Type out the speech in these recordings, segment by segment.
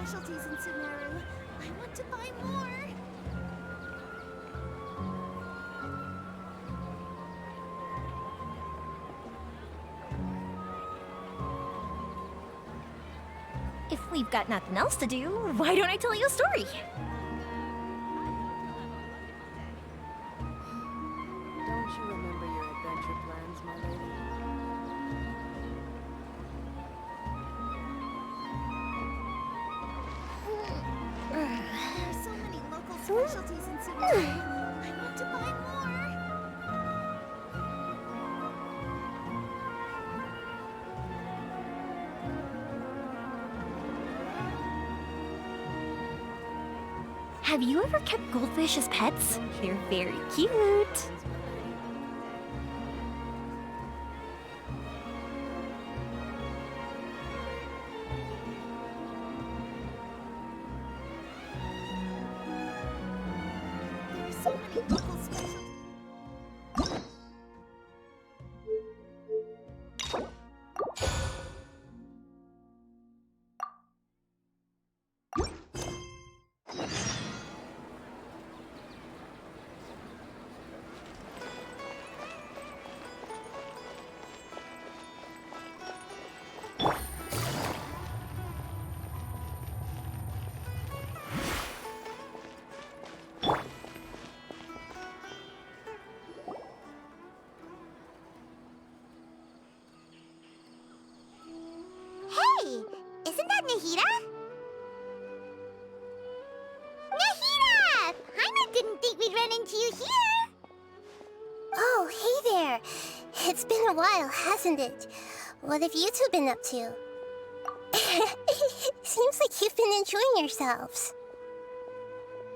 specialties in Sumeru. I want to buy more. If we've got nothing else to do, why don't I tell you a story? Don't you remember your adventure plans, my lady? There are so many local specialties in Sumeru. I want to buy more. Have you ever kept goldfish as pets? They're very cute. There are so many local specialties. Hey! Isn't that Nahida? Nahida! Paimon didn't think we'd run into you here! Oh, hey there! It's been a while, hasn't it? What have you two been up to? Seems like you've been enjoying yourselves.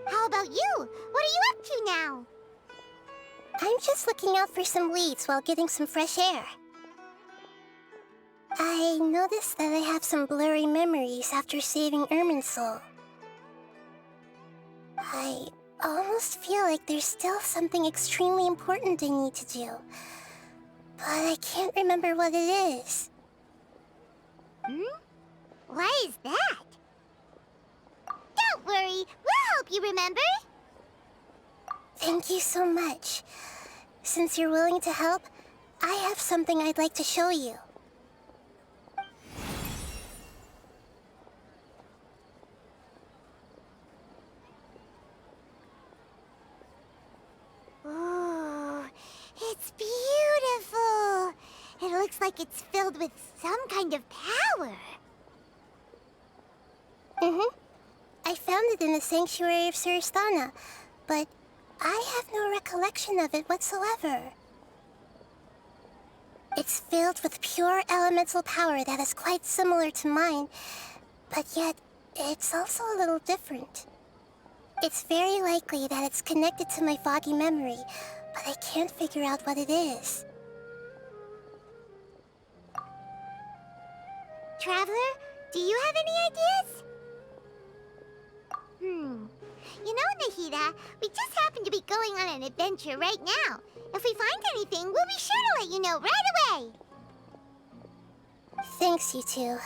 How about you? What are you up to now? I'm just looking out for some leads while getting some fresh air. I noticed that I have some blurry memories after saving Irminsul. I almost feel like there's still something extremely important I need to do. But I can't remember what it is. Why is that? Don't worry, we'll help you remember. Thank you so much. Since you're willing to help, I have something I'd like to show you. Ooh, it's beautiful. It looks like it's filled with some kind of power. I found it in the sanctuary of Suristana, but I have no recollection of it whatsoever. It's filled with pure elemental power that is quite similar to mine, but yet it's also a little different. It's very likely that it's connected to my foggy memory, but I can't figure out what it is. Traveler, do you have any ideas? You know, Nahida, we just happen to be going on an adventure right now. If we find anything, we'll be sure to let you know right away. Thanks, you two.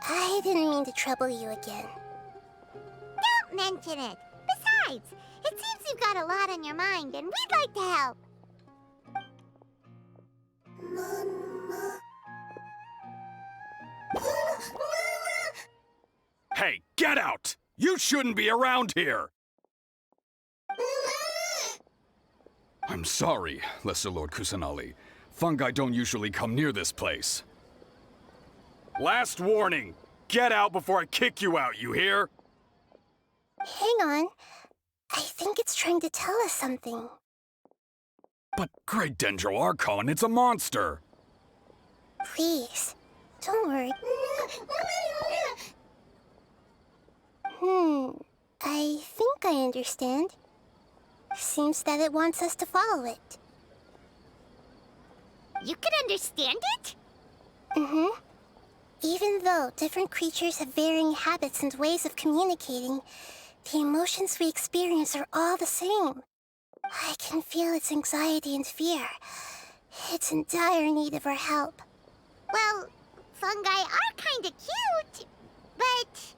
I didn't mean to trouble you again. Don't mention it. Besides, it seems you've got a lot on your mind, and we'd like to help. Hey, get out! You shouldn't be around here! I'm sorry, Lesser Lord Kusanali. Fungi don't usually come near this place. Last warning! Get out before I kick you out, you hear? Hang on. I think it's trying to tell us something. But Great Dendro Archon, it's a monster! Please, don't worry. I think I understand. Seems that it wants us to follow it. You can understand it? Even though different creatures have varying habits and ways of communicating, the emotions we experience are all the same. I can feel its anxiety and fear. It's in dire need of our help. Well, fungi are kinda cute, but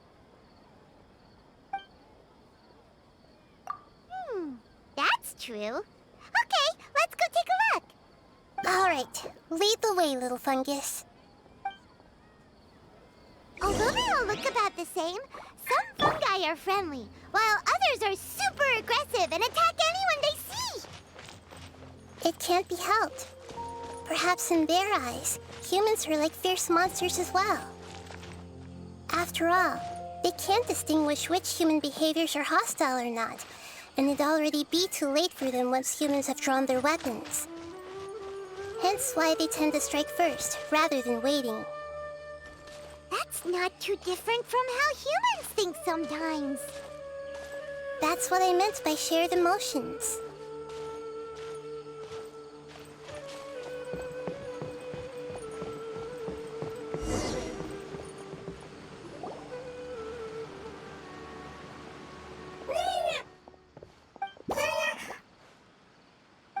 true. Okay, let's go take a look. All right, lead the way, little fungus. Although they all look about the same, some fungi are friendly, while others are super aggressive and attack anyone they see. It can't be helped. Perhaps in their eyes, humans are like fierce monsters as well. After all, they can't distinguish which human behaviors are hostile or not, and it'd already be too late for them once humans have drawn their weapons. Hence why they tend to strike first, rather than waiting. That's not too different from how humans think sometimes. That's what I meant by shared emotions.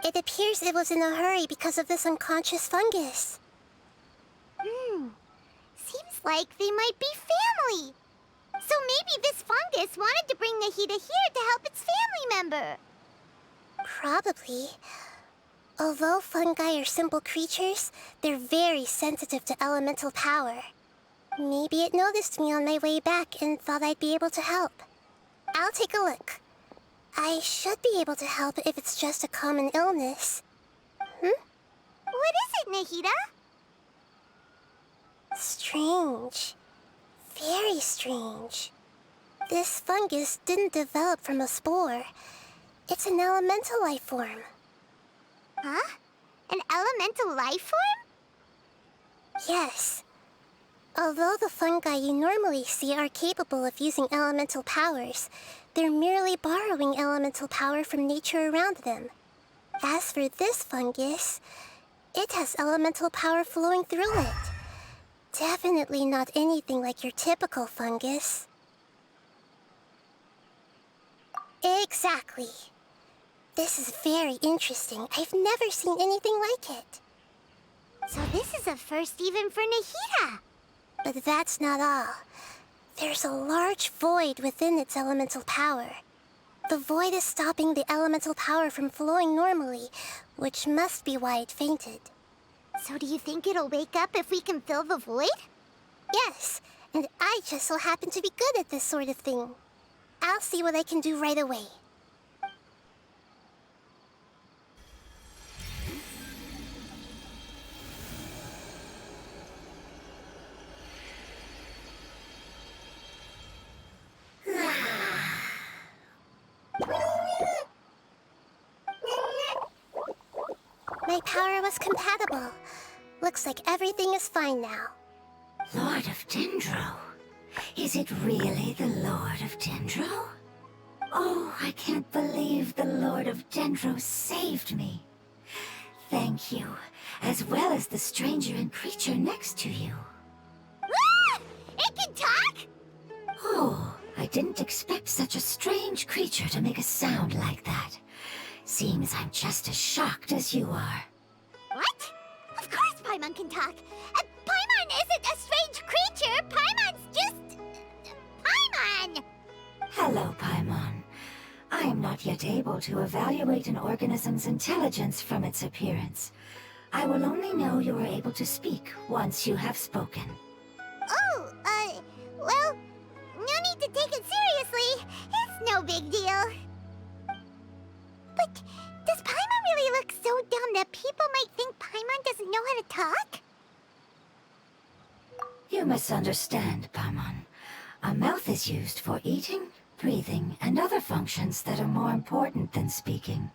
It appears it was in a hurry because of this unconscious fungus. Seems like they might be family. So maybe this fungus wanted to bring Nahida here to help its family member. Probably. Although fungi are simple creatures, they're very sensitive to elemental power. Maybe it noticed me on my way back and thought I'd be able to help. I'll take a look. I should be able to help if it's just a common illness. What is it, Nahida? Strange. Very strange. This fungus didn't develop from a spore. It's an elemental life form. Huh? An elemental life form? Yes. Although the fungi you normally see are capable of using elemental powers, they're merely borrowing elemental power from nature around them. As for this fungus, it has elemental power flowing through it. Definitely not anything like your typical fungus. Exactly. This is very interesting. I've never seen anything like it. So this is a first even for Nahida. But that's not all. There's a large void within its elemental power. The void is stopping the elemental power from flowing normally, which must be why it fainted. So do you think it'll wake up if we can fill the void? Yes, and I just so happen to be good at this sort of thing. I'll see what I can do right away. My power was compatible. Looks like everything is fine now. Lord of Dendro? Is it really the Lord of Dendro? Oh, I can't believe the Lord of Dendro saved me. Thank you, as well as the stranger and creature next to you. Ah! It can talk? Oh, I didn't expect such a strange creature to make a sound like that. Seems I'm just as shocked as you are. What? Of course Paimon can talk. Paimon isn't a strange creature. Paimon's just... Paimon! Hello, Paimon. I am not yet able to evaluate an organism's intelligence from its appearance. I will only know you are able to speak once you have spoken. Oh, well, no need to take it seriously. It's no big deal. But does Paimon really look so dumb that people might think Paimon doesn't know how to talk? You misunderstand, Paimon. A mouth is used for eating, breathing, and other functions that are more important than speaking.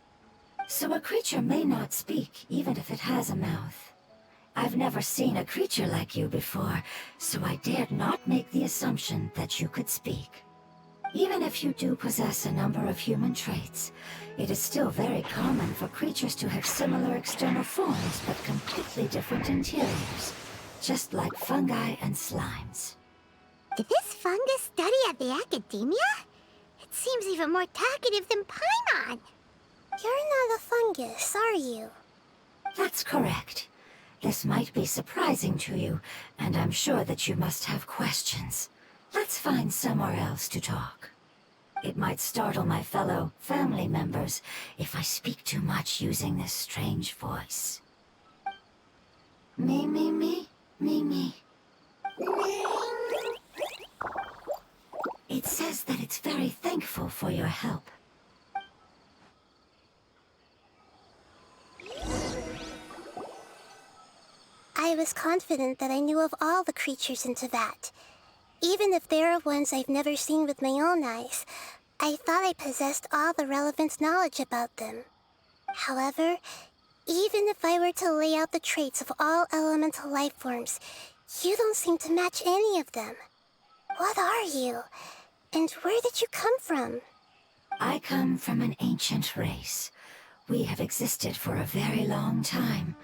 So a creature may not speak, even if it has a mouth. I've never seen a creature like you before, so I dared not make the assumption that you could speak. Even if you do possess a number of human traits, it is still very common for creatures to have similar external forms but completely different interiors, just like fungi and slimes. Did this fungus study at the academia? It seems even more talkative than Paimon. You're not a fungus, are you? That's correct. This might be surprising to you, and I'm sure that you must have questions. Let's find somewhere else to talk. It might startle my fellow family members if I speak too much using this strange voice. Me, me, me, me, me. It says that it's very thankful for your help. I was confident that I knew of all the creatures in Teyvat. Even if there are ones I've never seen with my own eyes, I thought I possessed all the relevant knowledge about them. However, even if I were to lay out the traits of all elemental life forms, you don't seem to match any of them. What are you? And where did you come from? I come from an ancient race. We have existed for a very long time,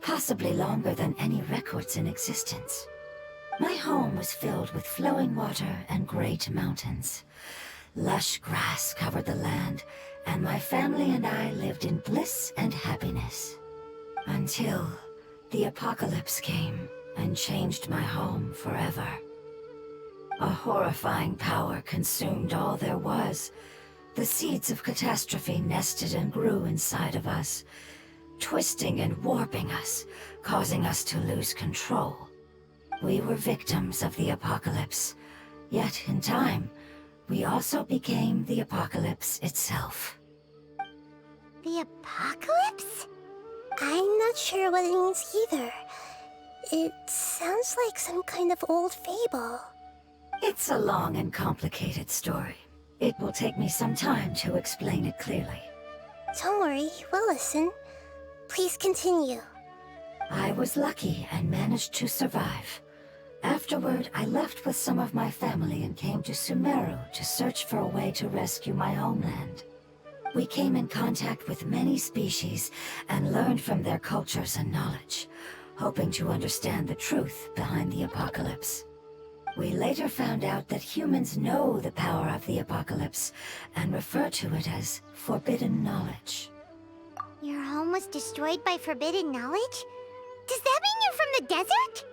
possibly longer than any records in existence. My home was filled with flowing water and great mountains. Lush grass covered the land, and my family and I lived in bliss and happiness. Until the apocalypse came and changed my home forever. A horrifying power consumed all there was. The seeds of catastrophe nested and grew inside of us, twisting and warping us, causing us to lose control. We were victims of the apocalypse, yet in time, we also became the apocalypse itself. The apocalypse? I'm not sure what it means either. It sounds like some kind of old fable. It's a long and complicated story. It will take me some time to explain it clearly. Don't worry, we'll listen. Please continue. I was lucky and managed to survive. Afterward, I left with some of my family and came to Sumeru to search for a way to rescue my homeland. We came in contact with many species and learned from their cultures and knowledge, hoping to understand the truth behind the apocalypse. We later found out that humans know the power of the apocalypse and refer to it as forbidden knowledge. Your home was destroyed by forbidden knowledge? Does that mean you're from the desert?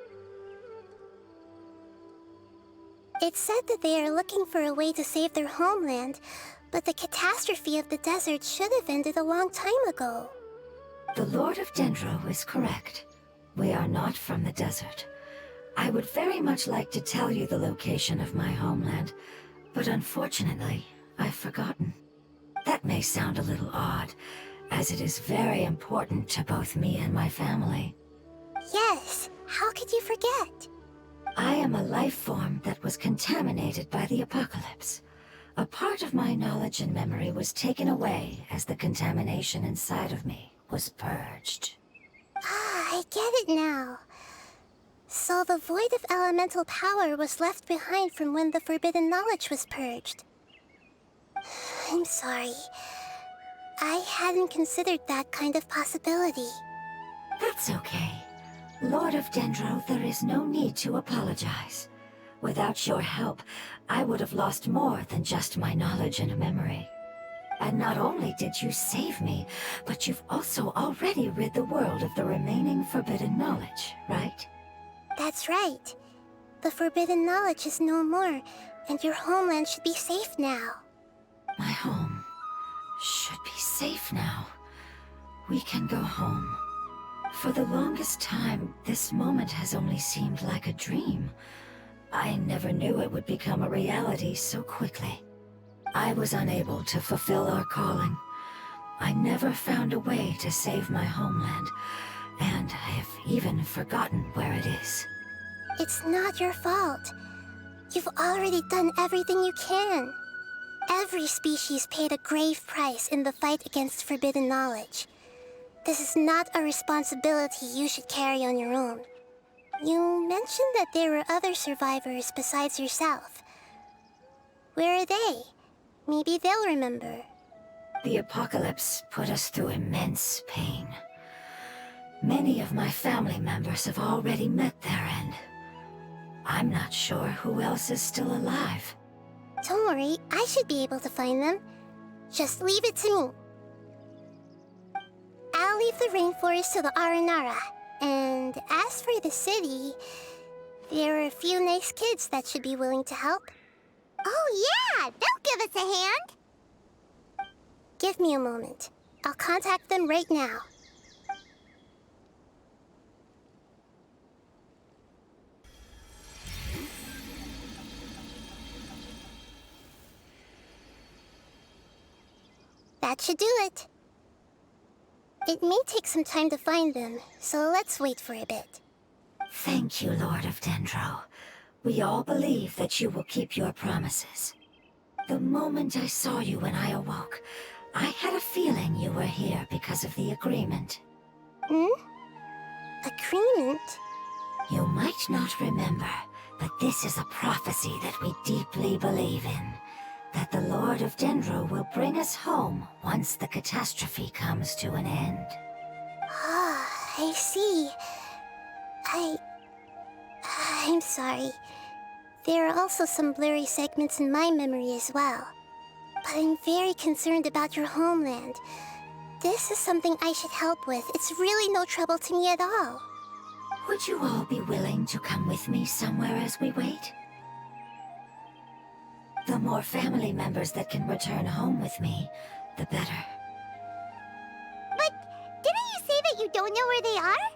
It said that they are looking for a way to save their homeland, but the catastrophe of the desert should have ended a long time ago. The Lord of Dendro is correct. We are not from the desert. I would very much like to tell you the location of my homeland, but unfortunately, I've forgotten. That may sound a little odd, as it is very important to both me and my family. Yes, how could you forget? I am a life form that was contaminated by the apocalypse. A part of my knowledge and memory was taken away as the contamination inside of me was purged. Ah, I get it now. So the void of elemental power was left behind from when the forbidden knowledge was purged. I'm sorry. I hadn't considered that kind of possibility. That's okay. Lord of Dendro, there is no need to apologize. Without your help, I would have lost more than just my knowledge and memory. And not only did you save me, but you've also already rid the world of the remaining forbidden knowledge, right? That's right. The forbidden knowledge is no more, and your homeland should be safe now. My home should be safe now. We can go home. For the longest time, this moment has only seemed like a dream. I never knew it would become a reality so quickly. I was unable to fulfill our calling. I never found a way to save my homeland, and I have even forgotten where it is. It's not your fault. You've already done everything you can. Every species paid a grave price in the fight against forbidden knowledge. This is not a responsibility you should carry on your own. You mentioned that there were other survivors besides yourself. Where are they? Maybe they'll remember. The apocalypse put us through immense pain. Many of my family members have already met their end. I'm not sure who else is still alive. Don't worry, I should be able to find them. Just leave it to me. I'll leave the rainforest to the Aranara. And as for the city, there are a few nice kids that should be willing to help. Oh yeah, they'll give us a hand? Give me a moment. I'll contact them right now. That should do it. It may take some time to find them, so let's wait for a bit. Thank you, Lord of Dendro. We all believe that you will keep your promises. The moment I saw you when I awoke, I had a feeling you were here because of the agreement. Agreement? You might not remember, but this is a prophecy that we deeply believe in. That the Lord of Dendro will bring us home once the catastrophe comes to an end. Ah, I see. I'm sorry. There are also some blurry segments in my memory as well. But I'm very concerned about your homeland. This is something I should help with. It's really no trouble to me at all. Would you all be willing to come with me somewhere as we wait? The more family members that can return home with me, the better. But didn't you say that you don't know where they are?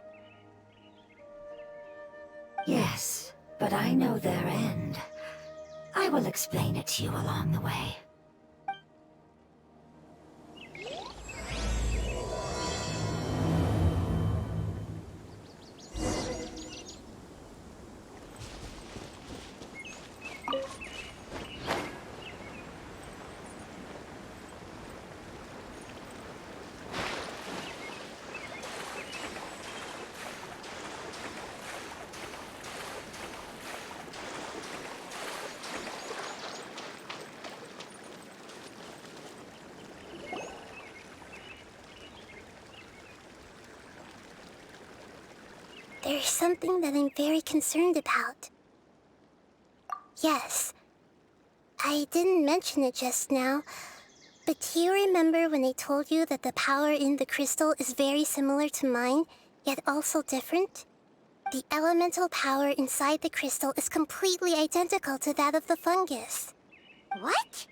Yes, but I know their end. I will explain it to you along the way. There's something that I'm very concerned about. Yes. I didn't mention it just now, but do you remember when I told you that the power in the crystal is very similar to mine, yet also different? The elemental power inside the crystal is completely identical to that of the fungus. What?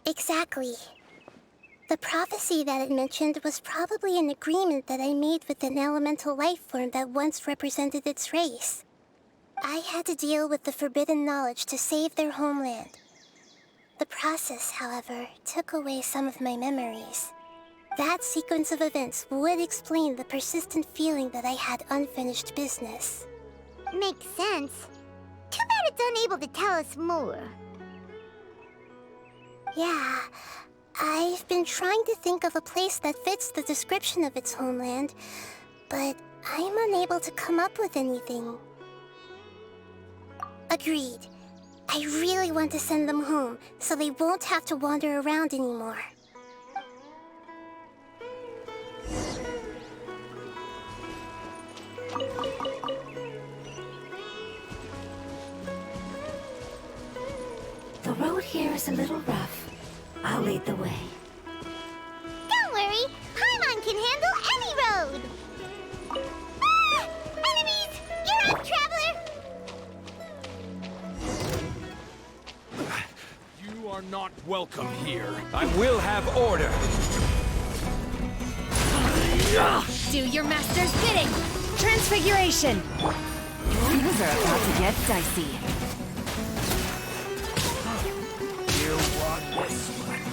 Exactly. The prophecy that it mentioned was probably an agreement that I made with an elemental life form that once represented its race. I had to deal with the forbidden knowledge to save their homeland. The process, however, took away some of my memories. That sequence of events would explain the persistent feeling that I had unfinished business. Makes sense. Too bad it's unable to tell us more. Yeah, I've been trying to think of a place that fits the description of its homeland, but I'm unable to come up with anything. Agreed. I really want to send them home, so they won't have to wander around anymore. The road here is a little rough. I'll lead the way. Don't worry, Paimon can handle any road! Ah! Enemies! You're up, Traveler! You are not welcome here. I will have order. Do your master's bidding! Transfiguration! Things are about to get dicey. You want this one?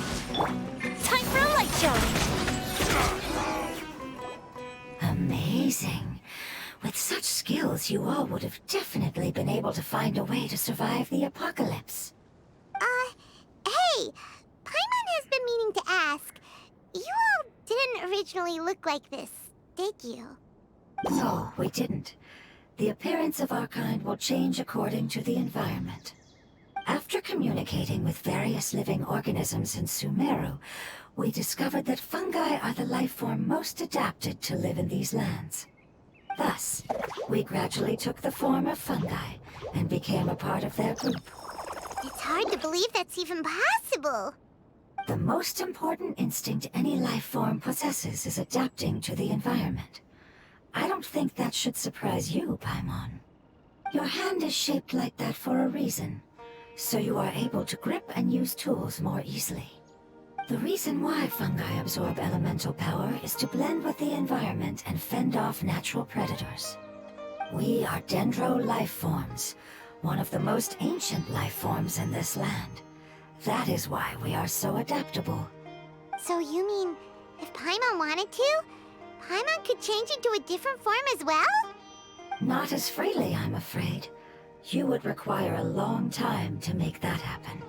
Time for a light show! Amazing. With such skills, you all would have definitely been able to find a way to survive the apocalypse. Hey! Paimon has been meaning to ask. You all didn't originally look like this, did you? No, we didn't. The appearance of our kind will change according to the environment. After communicating with various living organisms in Sumeru, we discovered that fungi are the life form most adapted to live in these lands. Thus, we gradually took the form of fungi and became a part of their group. It's hard to believe that's even possible. The most important instinct any life form possesses is adapting to the environment. I don't think that should surprise you, Paimon. Your hand is shaped like that for a reason, so you are able to grip and use tools more easily. The reason why fungi absorb elemental power is to blend with the environment and fend off natural predators. We are dendro life forms, one of the most ancient life forms in this land. That is why we are so adaptable. So you mean, if Paimon wanted to, Paimon could change into a different form as well? Not as freely, I'm afraid. You would require a long time to make that happen.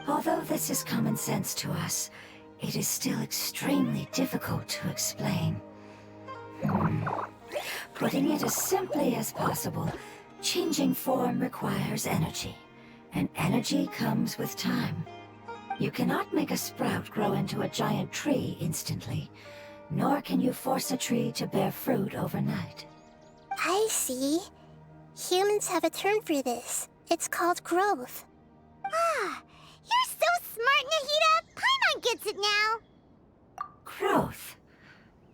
Although this is common sense to us, it is still extremely difficult to explain. Putting it as simply as possible, changing form requires energy, and energy comes with time. You cannot make a sprout grow into a giant tree instantly, nor can you force a tree to bear fruit overnight. I see. Humans have a term for this. It's called growth. Ah, you're so smart, Nahida! Paimon gets it now! Growth.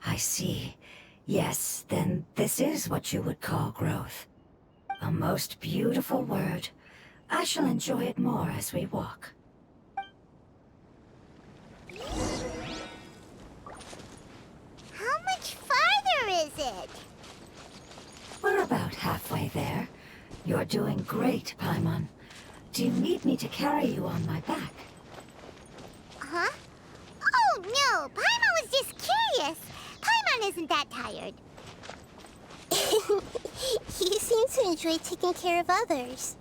I see. Yes, then this is what you would call growth. A most beautiful word. I shall enjoy it more as we walk. How much farther is it? We're about halfway there. You're doing great, Paimon. Do you need me to carry you on my back? Huh? Oh, no! Paimon was just curious! Paimon isn't that tired. You seem to enjoy taking care of others.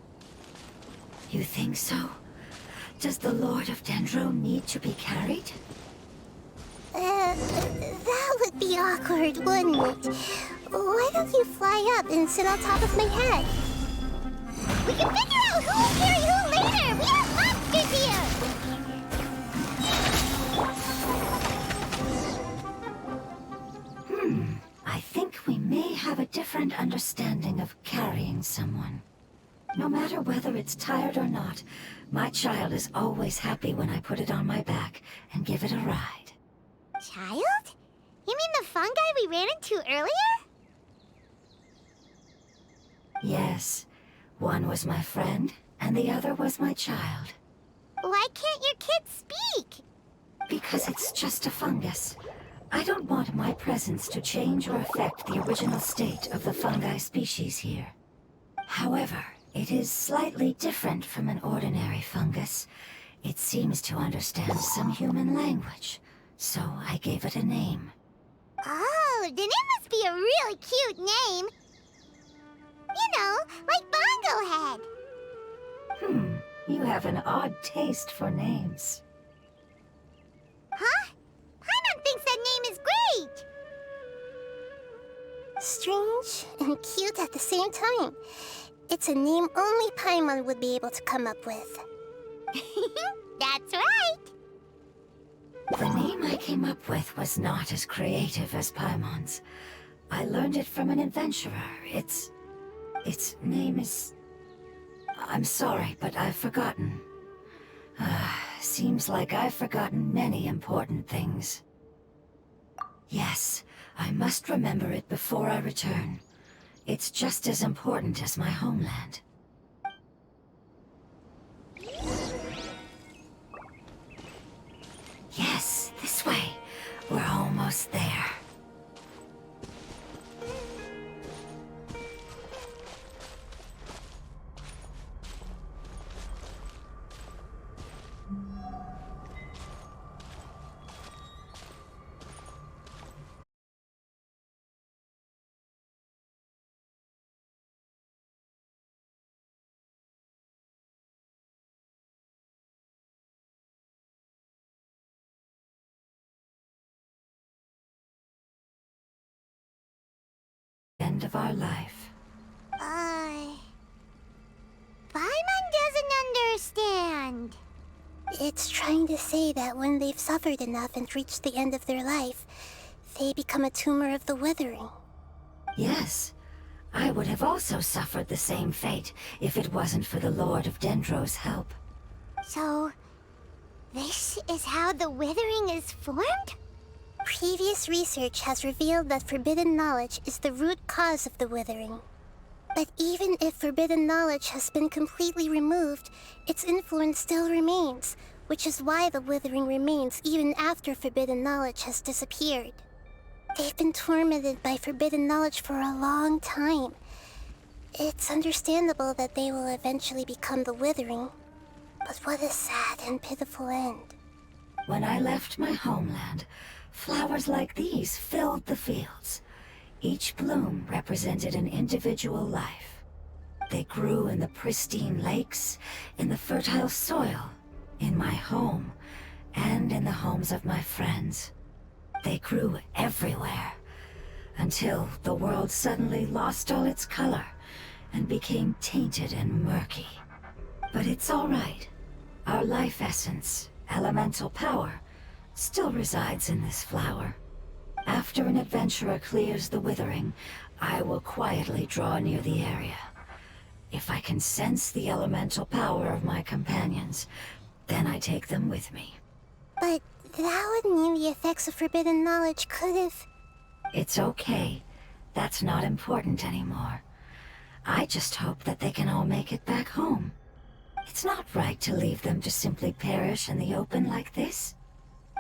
You think so? Does the Lord of Dendro need to be carried? That would be awkward, wouldn't it? Why don't you fly up and sit on top of my head? We can figure out who will carry who later! We have monsters here! I think we may have a different understanding of carrying someone. No matter whether it's tired or not, my child is always happy when I put it on my back and give it a ride. Child? You mean the fungi we ran into earlier? Yes, one was my friend, and the other was my child. Why can't your kid speak? Because it's just a fungus. I don't want my presence to change or affect the original state of the fungi species here. However, it is slightly different from an ordinary fungus. It seems to understand some human language, so I gave it a name. Oh, then it must be a really cute name. You know, like Bongo Head. You have an odd taste for names. Huh? Paimon thinks that name is great! Strange and cute at the same time. It's a name only Paimon would be able to come up with. That's right! The name I came up with was not as creative as Paimon's. I learned it from an adventurer. Its name is... I'm sorry, but I've forgotten. Seems like I've forgotten many important things. Yes, I must remember it before I return. It's just as important as my homeland. Yes, this way. We're almost there. End of our life. Paimon doesn't understand. It's trying to say that when they've suffered enough and reached the end of their life, they become a tumor of the withering. Yes, I would have also suffered the same fate if it wasn't for the Lord of Dendro's help. So, this is how the withering is formed? Previous research has revealed that forbidden knowledge is the root cause of the withering. But even if forbidden knowledge has been completely removed, its influence still remains, which is why the withering remains even after forbidden knowledge has disappeared. They've been tormented by forbidden knowledge for a long time. It's understandable that they will eventually become the withering. But what a sad and pitiful end. When I left my homeland, flowers like these filled the fields. Each bloom represented an individual life. They grew in the pristine lakes, in the fertile soil, in my home, and in the homes of my friends. They grew everywhere, until the world suddenly lost all its color and became tainted and murky. But it's all right. Our life essence, elemental power, still resides in this flower. After an adventurer clears the withering, I will quietly draw near the area. If I can sense the elemental power of my companions, then I take them with me. But that would mean the effects of forbidden knowledge could have... It's okay. That's not important anymore. I just hope that they can all make it back home. It's not right to leave them to simply perish in the open like this.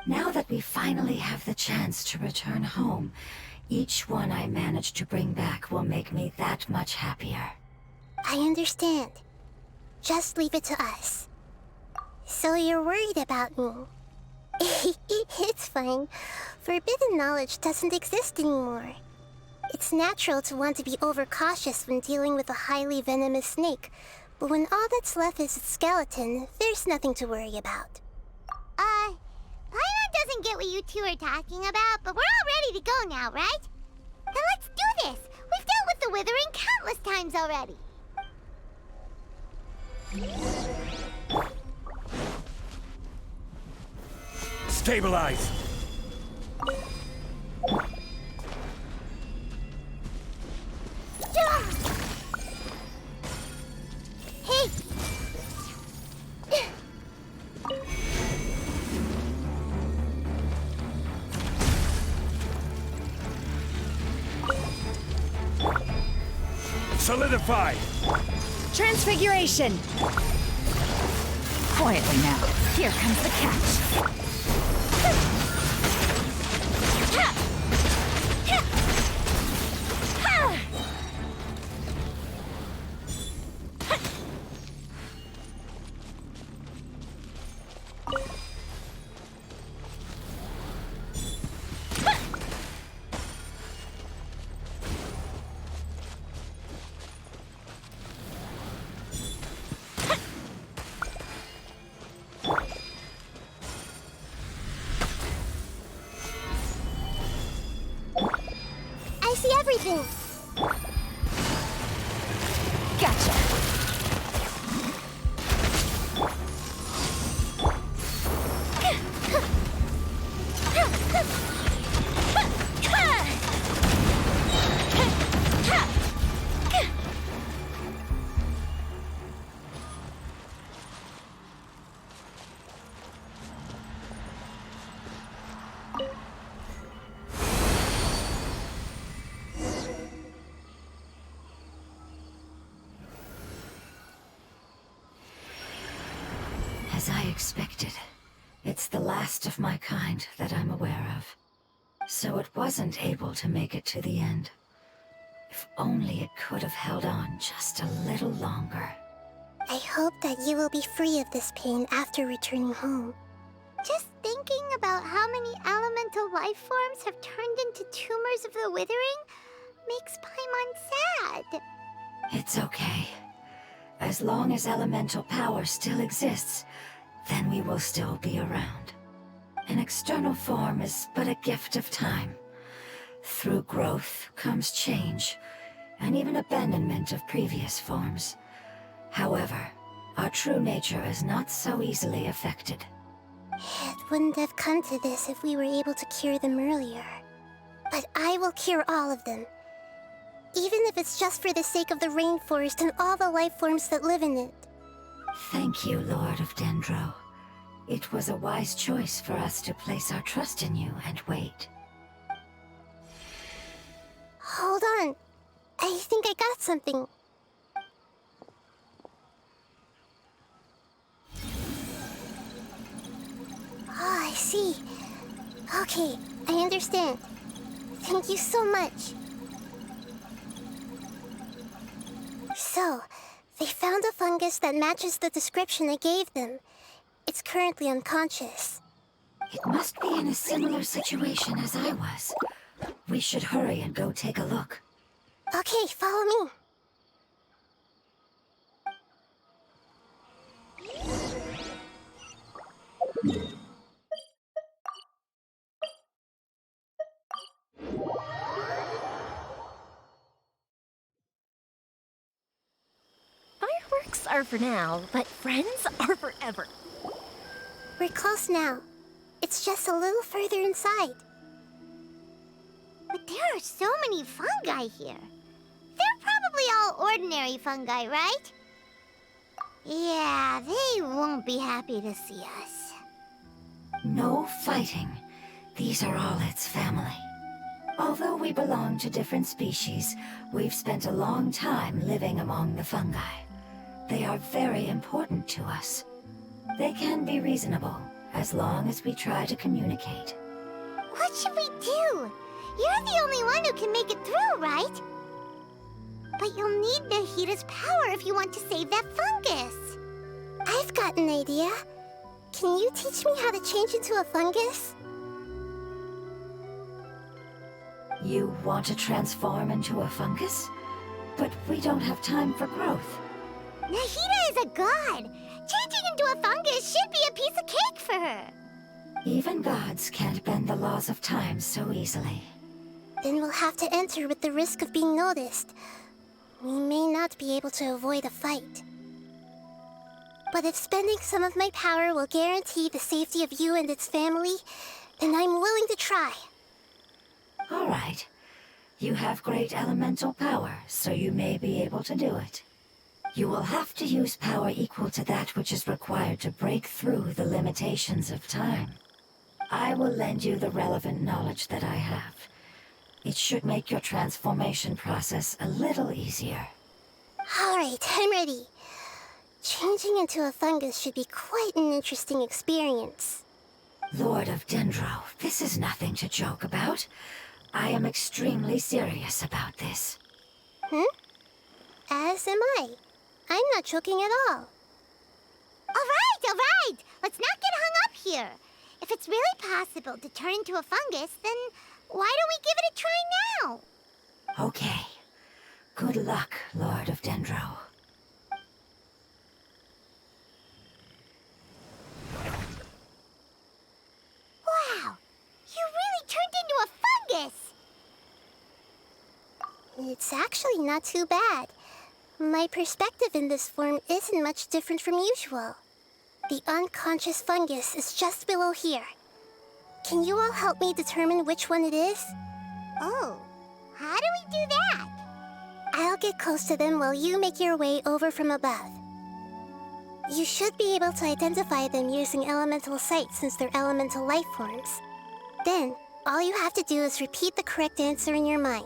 Now that we finally have the chance to return home, each one I manage to bring back will make me that much happier. I understand. Just leave it to us. So you're worried about me? It's fine. Forbidden knowledge doesn't exist anymore. It's natural to want to be overcautious when dealing with a highly venomous snake, but when all that's left is its skeleton, there's nothing to worry about. Paimon doesn't get what you two are talking about, but we're all ready to go now, right? Then let's do this! We've dealt with the withering countless times already! Stabilize! Hey! Solidify! Transfiguration! Quietly now. Here comes the catch. I see everything! Gotcha. As I expected, it's the last of my kind that I'm aware of. So it wasn't able to make it to the end. If only it could have held on just a little longer. I hope that you will be free of this pain after returning home. Just thinking about how many elemental life forms have turned into tumors of the withering makes Paimon sad. It's okay. As long as elemental power still exists, then we will still be around. An external form is but a gift of time. Through growth comes change, and even abandonment of previous forms. However, our true nature is not so easily affected. It wouldn't have come to this if we were able to cure them earlier. But I will cure all of them. Even if it's just for the sake of the rainforest and all the life forms that live in it. Thank you, Lord of Dendro. It was a wise choice for us to place our trust in you and wait. Hold on. I think I got something. see. Okay, I understand. Thank you so much. So, they found a fungus that matches the description I gave them. It's currently unconscious. It must be in a similar situation as I was. We should hurry and go take a look. Okay, follow me. Fireworks are for now, but friends are forever. We're close now. It's just a little further inside. But there are so many fungi here. They're probably all ordinary fungi, right? Yeah, they won't be happy to see us. No fighting. These are all its family. Although we belong to different species, we've spent a long time living among the fungi. They are very important to us. They can be reasonable, as long as we try to communicate. What should we do? You're the only one who can make it through, right? But you'll need Nahida's power if you want to save that fungus. I've got an idea. Can you teach me how to change into a fungus? You want to transform into a fungus? But we don't have time for growth. Nahida is a god. Changing into a fungus should be a piece of cake for her. Even gods can't bend the laws of time so easily. Then we'll have to enter with the risk of being noticed. We may not be able to avoid a fight. But if spending some of my power will guarantee the safety of you and its family, then I'm willing to try. All right. You have great elemental power, so you may be able to do it. You will have to use power equal to that which is required to break through the limitations of time. I will lend you the relevant knowledge that I have. It should make your transformation process a little easier. All right, I'm ready. Changing into a fungus should be quite an interesting experience. Lord of Dendro, this is nothing to joke about. I am extremely serious about this. As am I. I'm not joking at all. All right. Let's not get hung up here. If it's really possible to turn into a fungus, then why don't we give it a try now? Okay. Good luck, Lord of Dendro. Wow, you really turned into a fungus! It's actually not too bad. My perspective in this form isn't much different from usual. The unconscious fungus is just below here. Can you all help me determine which one it is? Oh, how do we do that? I'll get close to them while you make your way over from above. You should be able to identify them using elemental sight since they're elemental life forms. Then, all you have to do is repeat the correct answer in your mind.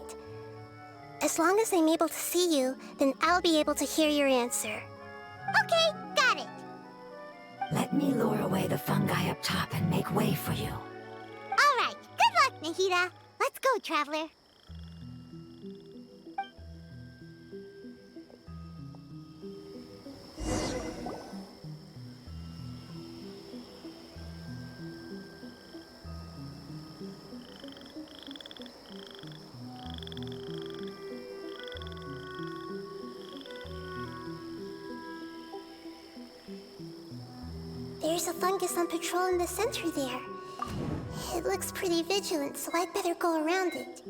As long as I'm able to see you, then I'll be able to hear your answer. Okay, got it. Let me lure away the fungi up top and make way for you. All right, good luck, Nahida. Let's go, Traveler. There's a fungus on patrol in the center there. It looks pretty vigilant, so I'd better go around it.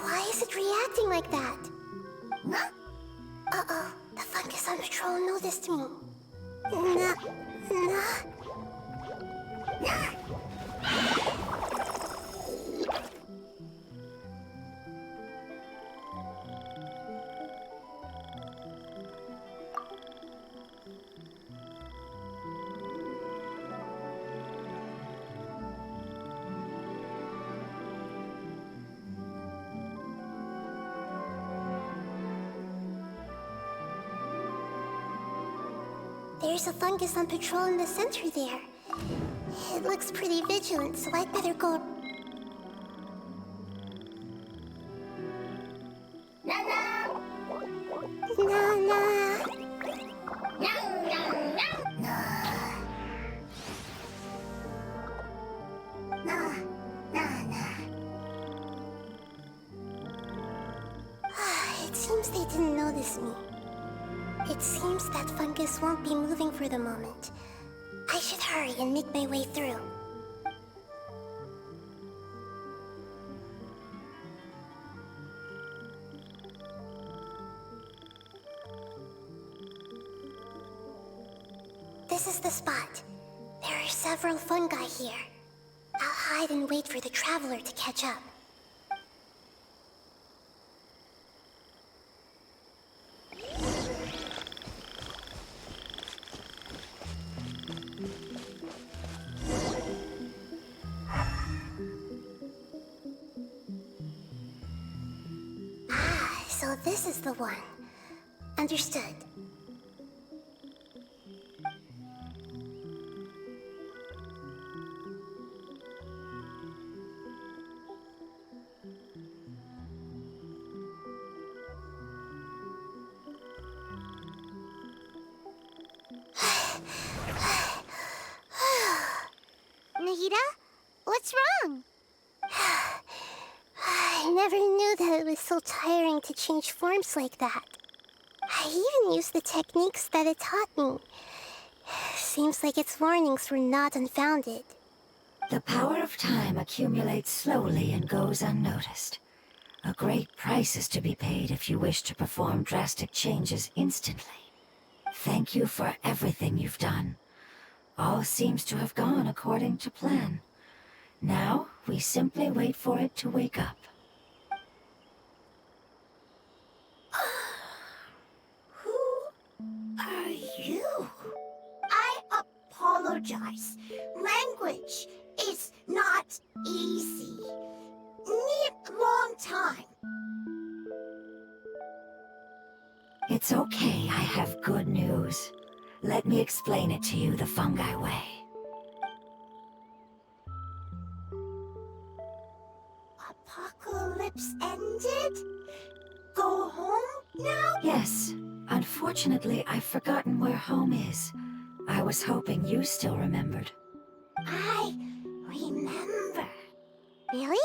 Why is it reacting like that? Uh-oh, the fungus on patrol noticed me. There's a fungus on patrol in the center there. It looks pretty vigilant, so I'd better go. Nana! Nana. It seems they didn't notice me. It seems that fungus won't be moving for the moment. I should hurry and make my way through. This is the spot. There are several fungi here. I'll hide and wait for the traveler to catch up. So this is the one. Understood. Nahida? What's wrong? I never knew that it was so tiring to change forms like that. I even used the techniques that it taught me. Seems like its warnings were not unfounded. The power of time accumulates slowly and goes unnoticed. A great price is to be paid if you wish to perform drastic changes instantly. Thank you for everything you've done. All seems to have gone according to plan. Now, we simply wait for it to wake up. Who are you? I apologize. Language is not easy. Need long time. It's okay, I have good news. Let me explain it to you the fungi way. Apocalypse ended? Go home now? Yes. Unfortunately, I've forgotten where home is. I was hoping you still remembered. I remember. Really?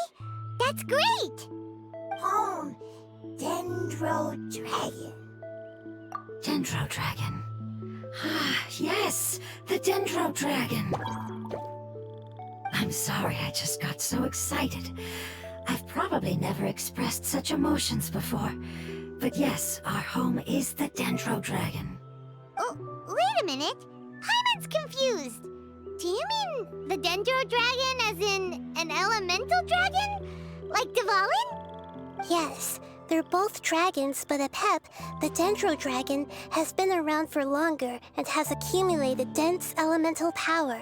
That's great! Home, Dendro Dragon. Dendro Dragon. Ah, yes! The Dendro Dragon! I'm sorry, I just got so excited. I've probably never expressed such emotions before. But yes, our home is the Dendro Dragon. Oh, wait a minute. Paimon's confused. Do you mean the Dendro Dragon as in an elemental dragon? Like Dvalin? Yes, they're both dragons, but Apep, the Dendro Dragon, has been around for longer and has accumulated dense elemental power.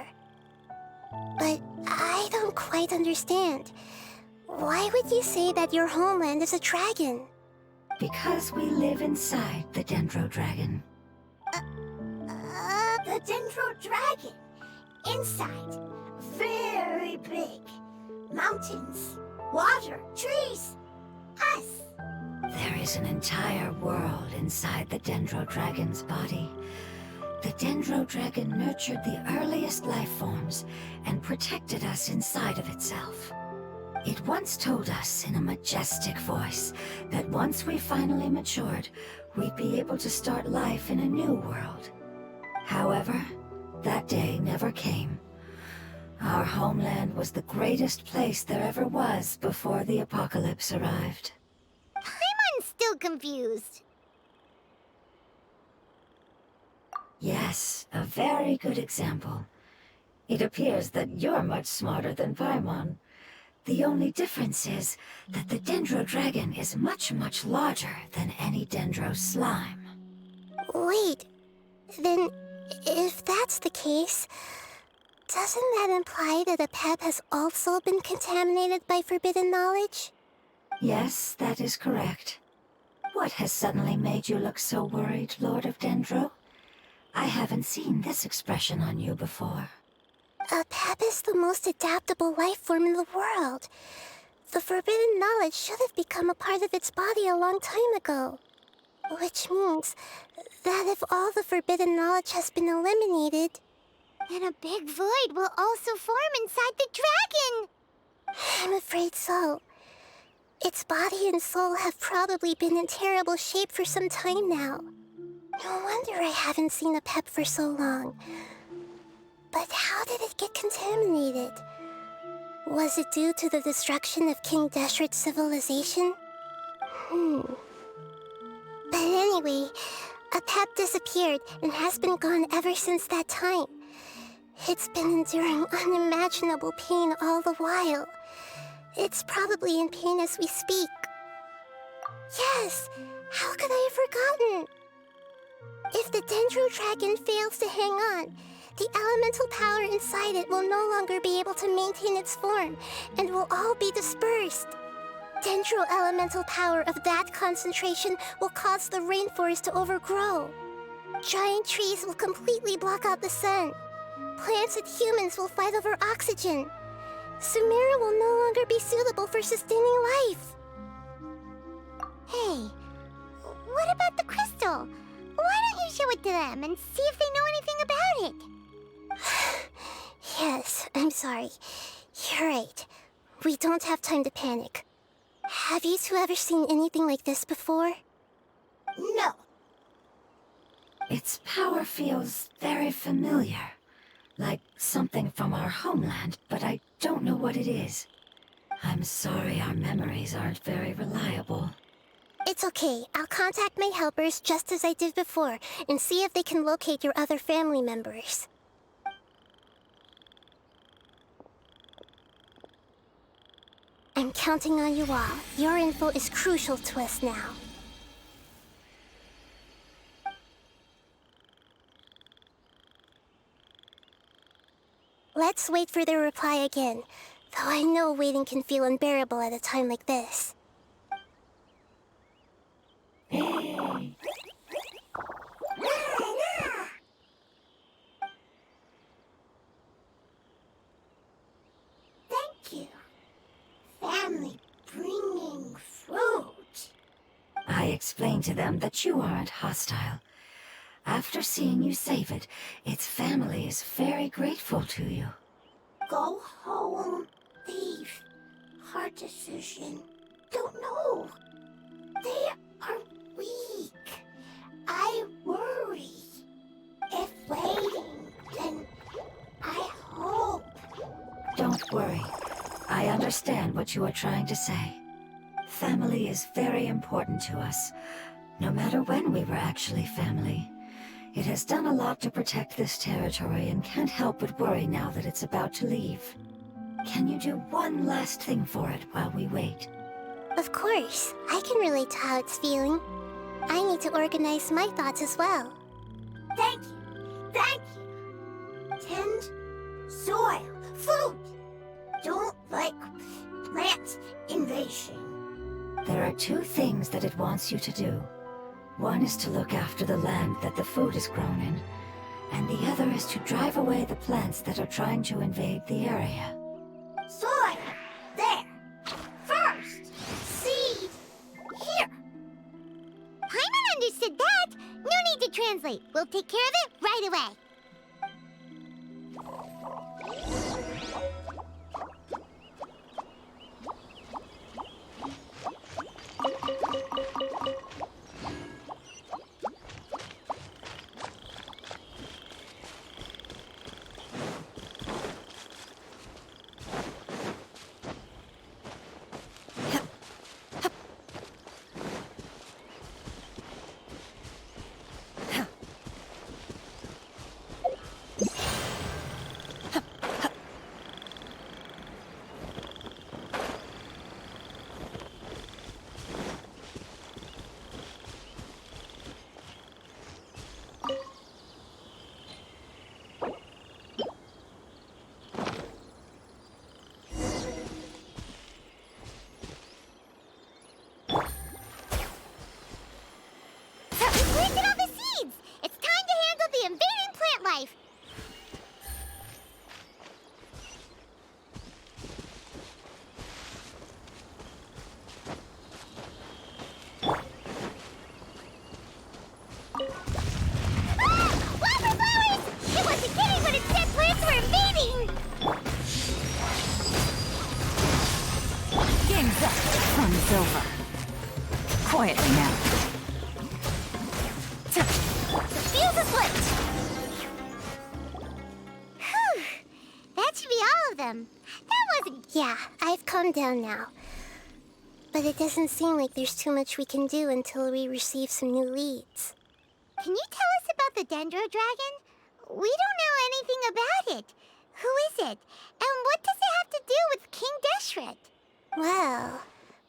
But I don't quite understand. Why would you say that your homeland is a dragon? Because we live inside the Dendro Dragon. The Dendro Dragon. Inside. Very big. Mountains, water, trees. Us. There is an entire world inside the Dendro Dragon's body. The Dendro Dragon nurtured the earliest life forms and protected us inside of itself. It once told us in a majestic voice that once we finally matured, we'd be able to start life in a new world. However, that day never came. Our homeland was the greatest place there ever was before the apocalypse arrived. Paimon's still confused. Yes, a very good example. It appears that you're much smarter than Paimon. The only difference is that the Dendro Dragon is much, much larger than any Dendro slime. Wait, then if that's the case, doesn't that imply that Apep has also been contaminated by forbidden knowledge? Yes, that is correct. What has suddenly made you look so worried, Lord of Dendro? I haven't seen this expression on you before. A pep is the most adaptable life form in the world. The forbidden knowledge should have become a part of its body a long time ago. Which means that if all the forbidden knowledge has been eliminated, then a big void will also form inside the dragon! I'm afraid so. Its body and soul have probably been in terrible shape for some time now. No wonder I haven't seen a pep for so long. But how did it get contaminated? Was it due to the destruction of King Deshret's civilization? But anyway, a pep disappeared and has been gone ever since that time. It's been enduring unimaginable pain all the while. It's probably in pain as we speak. Yes! How could I have forgotten? If the Dendro Dragon fails to hang on, the elemental power inside it will no longer be able to maintain its form and will all be dispersed. Dendro elemental power of that concentration will cause the rainforest to overgrow. Giant trees will completely block out the sun. Plants and humans will fight over oxygen. Sumeru will no longer be suitable for sustaining life. Hey, what about the crystal? Why don't you show it to them and see if they know anything about it? Yes, I'm sorry. You're right. We don't have time to panic. Have you two ever seen anything like this before? No. Its power feels very familiar. Like something from our homeland, but I don't know what it is. I'm sorry our memories aren't very reliable. It's okay. I'll contact my helpers just as I did before and see if they can locate your other family members. I'm counting on you all. Your info is crucial to us now. Let's wait for their reply again, though I know waiting can feel unbearable at a time like this. Thank you. Family bringing fruit. I explained to them that you aren't hostile. After seeing you save it, its family is very grateful to you. Go home. Leave. Hard decision. Don't know. They are weak. I worry. If waiting, then I hope. Don't worry. I understand what you are trying to say. Family is very important to us, no matter when we were actually family. It has done a lot to protect this territory and can't help but worry now that it's about to leave. Can you do one last thing for it while we wait? Of course, I can relate to how it's feeling. I need to organize my thoughts as well. Thank you. Thank you. Tend soil. Food. Don't like plant invasion. There are two things that it wants you to do. One is to look after the land that the food is grown in, and the other is to drive away the plants that are trying to invade the area. Soil. There. First. Seed. Here. Paimon understood that. No need to translate. We'll take care of it right away. Time's up. Fun's over. Quietly now. The fuse is lit! Whew. That should be all of them. That wasn't... Yeah, I've calmed down now. But it doesn't seem like there's too much we can do until we receive some new leads. Can you tell us about the Dendro Dragon? We don't know anything about it. Who is it? And what does it have to do with King Deshret? Well,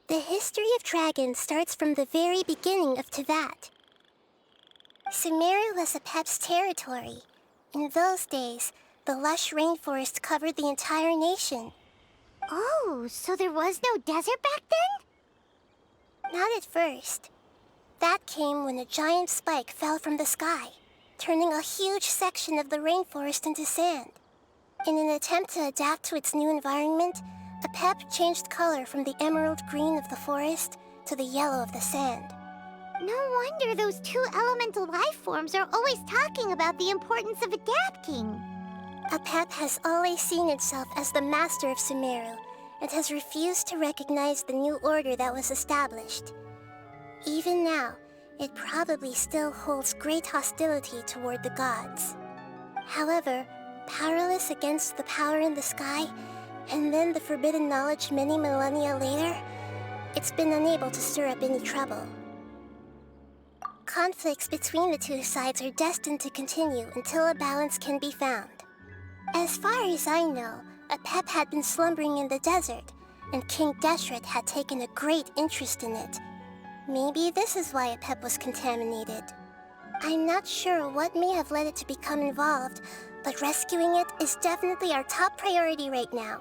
the history of dragons starts from the very beginning of Tevat. Sumeru was Apep's territory. In those days, the lush rainforest covered the entire nation. Oh, so there was no desert back then? Not at first. That came when a giant spike fell from the sky, turning a huge section of the rainforest into sand. In an attempt to adapt to its new environment, Apep changed color from the emerald green of the forest to the yellow of the sand. No wonder those two elemental life forms are always talking about the importance of adapting. Apep has always seen itself as the master of Sumeru and has refused to recognize the new order that was established. Even now, it probably still holds great hostility toward the gods. However, powerless against the power in the sky, and then the forbidden knowledge many millennia later, it's been unable to stir up any trouble. Conflicts between the two sides are destined to continue until a balance can be found. As far as I know, Apep had been slumbering in the desert, and King Deshret had taken a great interest in it. Maybe this is why Apep was contaminated. I'm not sure what may have led it to become involved, but rescuing it is definitely our top priority right now.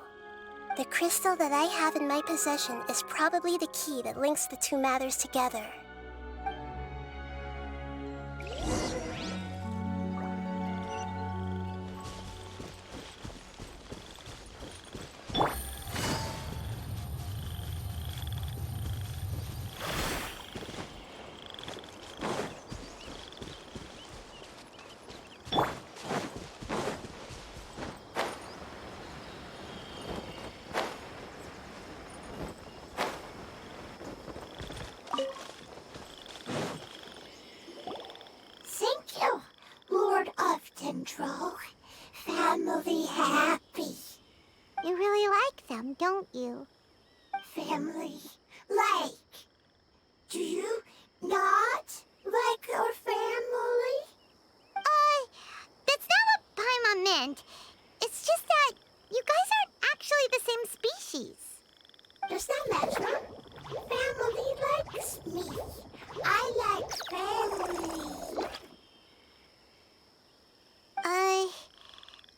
The crystal that I have in my possession is probably the key that links the two matters together. Thank you, Lord of Dendro. Family happy. You really like them, don't you? Family like. Do you not like your family? That's not what Paimon meant. It's just that you guys aren't actually the same species. Does that matter? Family likes me. I like family.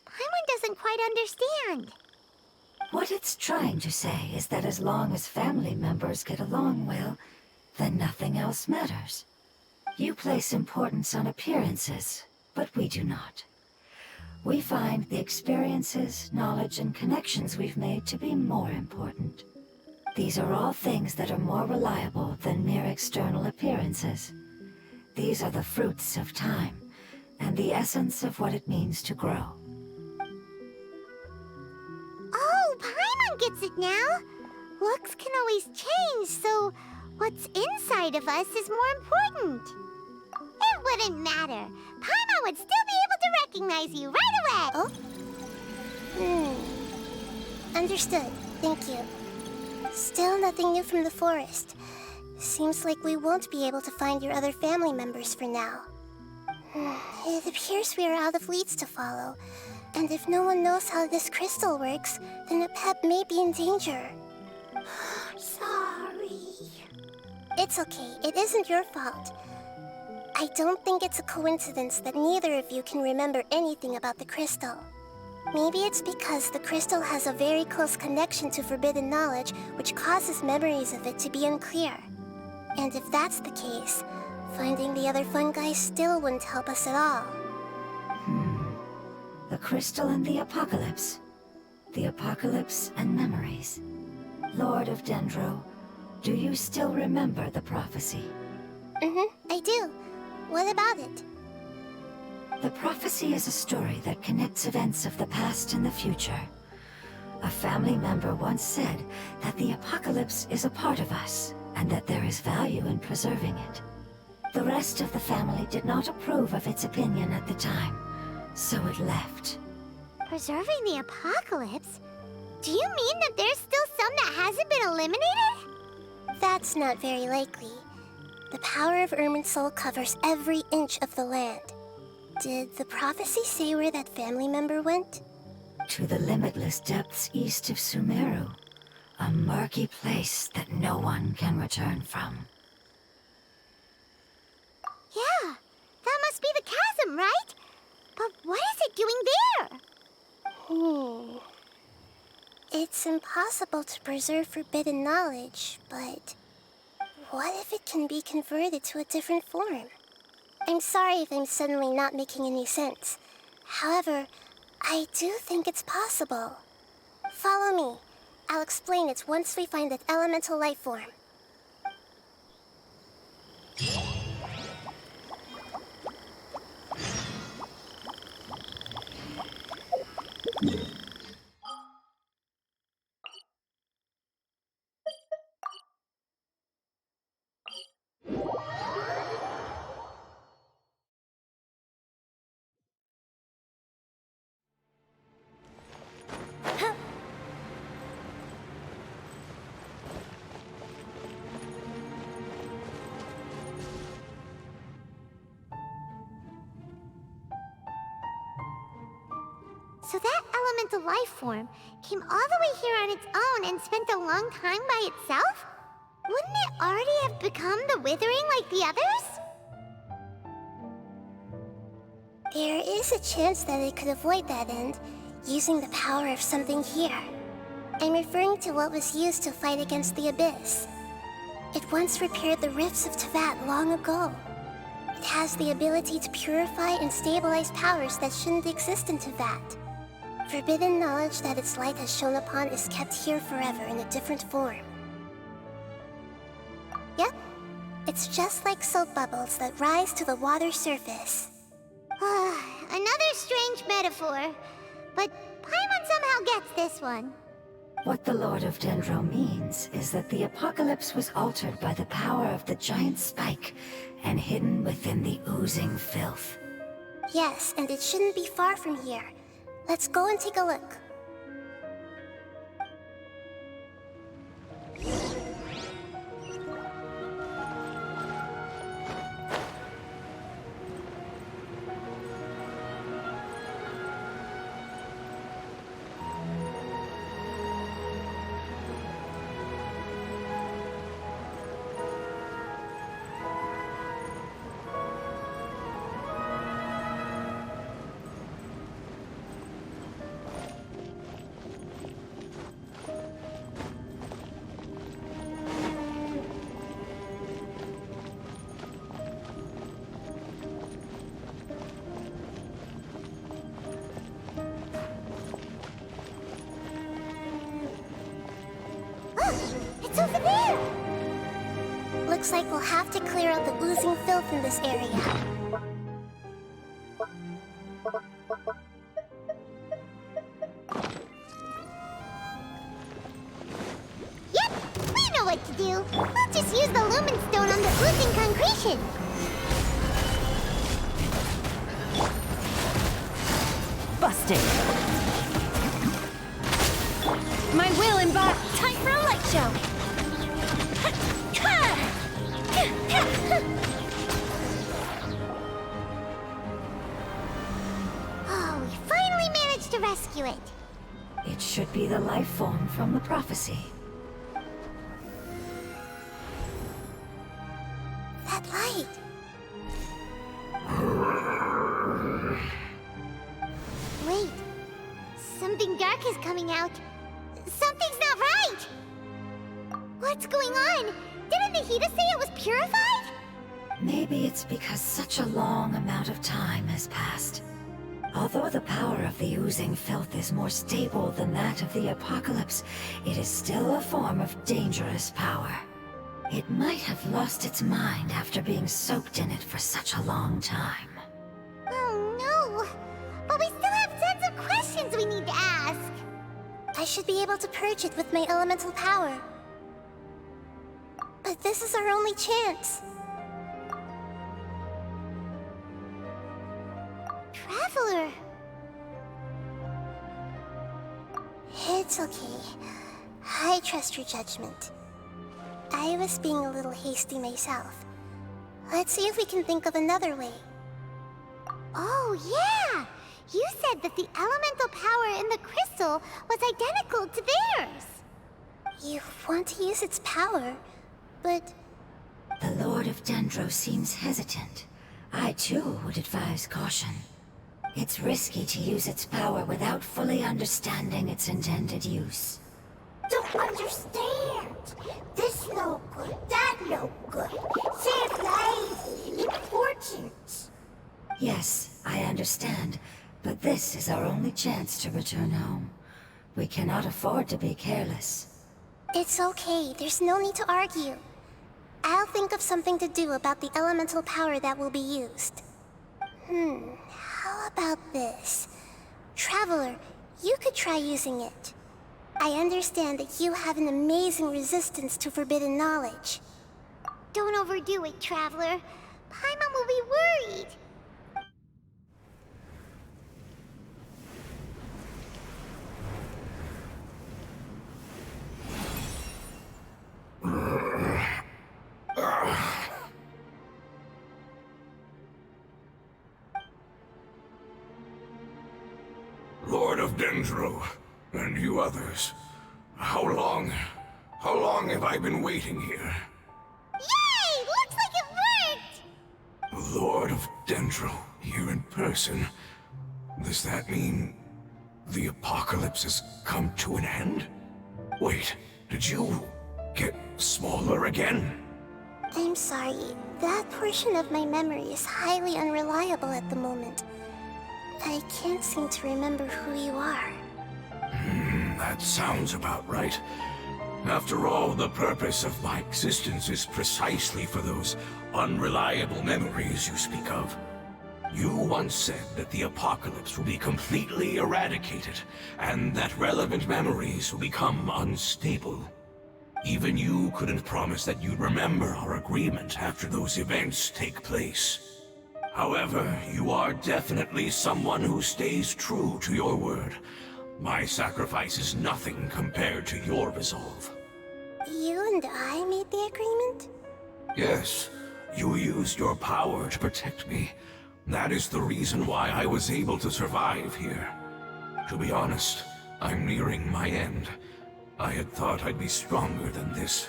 Paimon doesn't quite understand. What it's trying to say is that as long as family members get along well, then nothing else matters. You place importance on appearances, but we do not. We find the experiences, knowledge, and connections we've made to be more important. These are all things that are more reliable than mere external appearances. These are the fruits of time, and the essence of what it means to grow. Oh, Paimon gets it now. Looks can always change, so what's inside of us is more important. It wouldn't matter. Paimon would still be able to recognize you right away. Oh? Understood. Thank you. Still nothing new from the forest. Seems like we won't be able to find your other family members for now. It appears we are out of leads to follow. And if no one knows how this crystal works, then Apep may be in danger. Sorry. It's okay. It isn't your fault. I don't think it's a coincidence that neither of you can remember anything about the crystal. Maybe it's because the crystal has a very close connection to forbidden knowledge, which causes memories of it to be unclear. And if that's the case, finding the other fungi still wouldn't help us at all. The crystal and the apocalypse. The apocalypse and memories. Lord of Dendro, do you still remember the prophecy? I do. What about it? The prophecy is a story that connects events of the past and the future. A family member once said that the apocalypse is a part of us, and that there is value in preserving it. The rest of the family did not approve of its opinion at the time, so it left. Preserving the apocalypse? Do you mean that there's still some that hasn't been eliminated? That's not very likely. The power of Irminsul covers every inch of the land. Did the prophecy say where that family member went? To the limitless depths east of Sumeru, a murky place that no one can return from. Yeah, that must be the chasm, right? But what is it doing there? It's impossible to preserve forbidden knowledge, but what if it can be converted to a different form? I'm sorry if I'm suddenly not making any sense. However, I do think it's possible. Follow me. I'll explain it once we find that elemental life form. So that elemental life form came all the way here on its own and spent a long time by itself? Wouldn't it already have become the Withering like the others? There is a chance that it could avoid that end, using the power of something here. I'm referring to what was used to fight against the Abyss. It once repaired the rifts of Tevat long ago. It has the ability to purify and stabilize powers that shouldn't exist in Tevat. Forbidden knowledge that its light has shone upon is kept here forever in a different form. Yep, it's just like soap bubbles that rise to the water surface. Another strange metaphor, but Paimon somehow gets this one. What the Lord of Dendro means is that the apocalypse was altered by the power of the giant spike and hidden within the oozing filth. Yes, and it shouldn't be far from here. Let's go and take a look. It's over there! Looks like we'll have to clear out the oozing filth in this area. Yep, we know what to do. We'll just use the lumen stone on the oozing concretion. Busted. My will embodied. Time for a light show. Oh, we finally managed to rescue it. It should be the life form from the prophecy. That light. Wait, something dark is coming out. Something's not right! What's going on? Didn't Nahida say it was purified? Maybe it's because such a long amount of time has passed. Although the power of the oozing filth is more stable than that of the apocalypse, it is still a form of dangerous power. It might have lost its mind after being soaked in it for such a long time. Oh no! But we still have tons of questions we need to ask. I should be able to purge it with my elemental power. But this is our only chance. Traveler! It's okay. I trust your judgment. I was being a little hasty myself. Let's see if we can think of another way. Oh, yeah! You said that the elemental power in the crystal was identical to theirs. You want to use its power, but... The Lord of Dendro seems hesitant. I too would advise caution. It's risky to use its power without fully understanding its intended use. Don't understand. This no good, that no good. Save lives, important. Yes, I understand, but this is our only chance to return home. We cannot afford to be careless. It's okay, there's no need to argue. I'll think of something to do about the elemental power that will be used. How about this? Traveler, you could try using it. I understand that you have an amazing resistance to forbidden knowledge. Don't overdo it, Traveler. Paimon will be worried. Lord of Dendro, and you others. How long have I been waiting here? Yay! Looks like it worked! Lord of Dendro, here in person. Does that mean the apocalypse has come to an end? Wait, did you get smaller again? I'm sorry, that portion of my memory is highly unreliable at the moment. I can't seem to remember who you are. That sounds about right. After all, the purpose of my existence is precisely for those unreliable memories you speak of. You once said that the apocalypse will be completely eradicated, and that relevant memories will become unstable. Even you couldn't promise that you'd remember our agreement after those events take place. However, you are definitely someone who stays true to your word. My sacrifice is nothing compared to your resolve. You and I made the agreement? Yes, you used your power to protect me. That is the reason why I was able to survive here. To be honest, I'm nearing my end. I had thought I'd be stronger than this.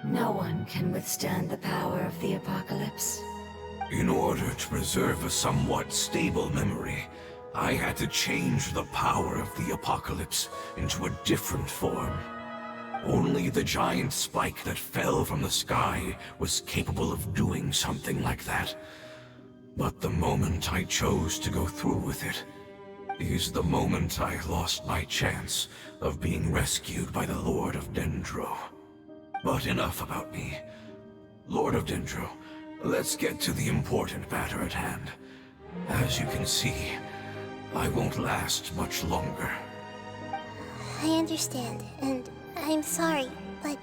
No one can withstand the power of the apocalypse. In order to preserve a somewhat stable memory, I had to change the power of the apocalypse into a different form. Only the giant spike that fell from the sky was capable of doing something like that. But the moment I chose to go through with it is the moment I lost my chance of being rescued by the Lord of Dendro. But enough about me. Lord of Dendro, let's get to the important matter at hand. As you can see, I won't last much longer. I understand, and I'm sorry, but...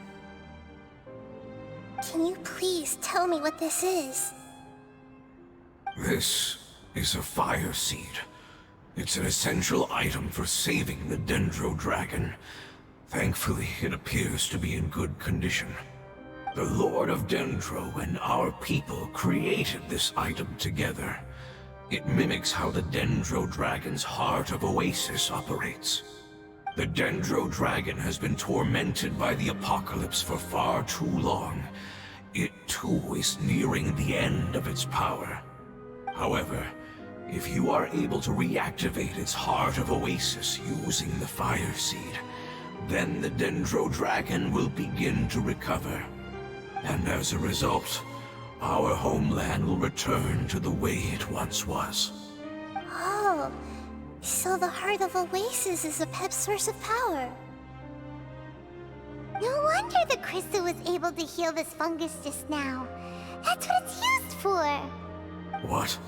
Can you please tell me what this is? This is a fire seed. It's an essential item for saving the Dendro Dragon. Thankfully, it appears to be in good condition. The Lord of Dendro and our people created this item together. It mimics how the Dendro Dragon's Heart of Oasis operates. The Dendro Dragon has been tormented by the apocalypse for far too long. It too is nearing the end of its power. However, if you are able to reactivate its Heart of Oasis using the Fire Seed, then the Dendro Dragon will begin to recover. And as a result, our homeland will return to the way it once was. Oh, so the Heart of Oasis is a pep source of power. No wonder the crystal was able to heal this fungus just now. That's what it's used for. What?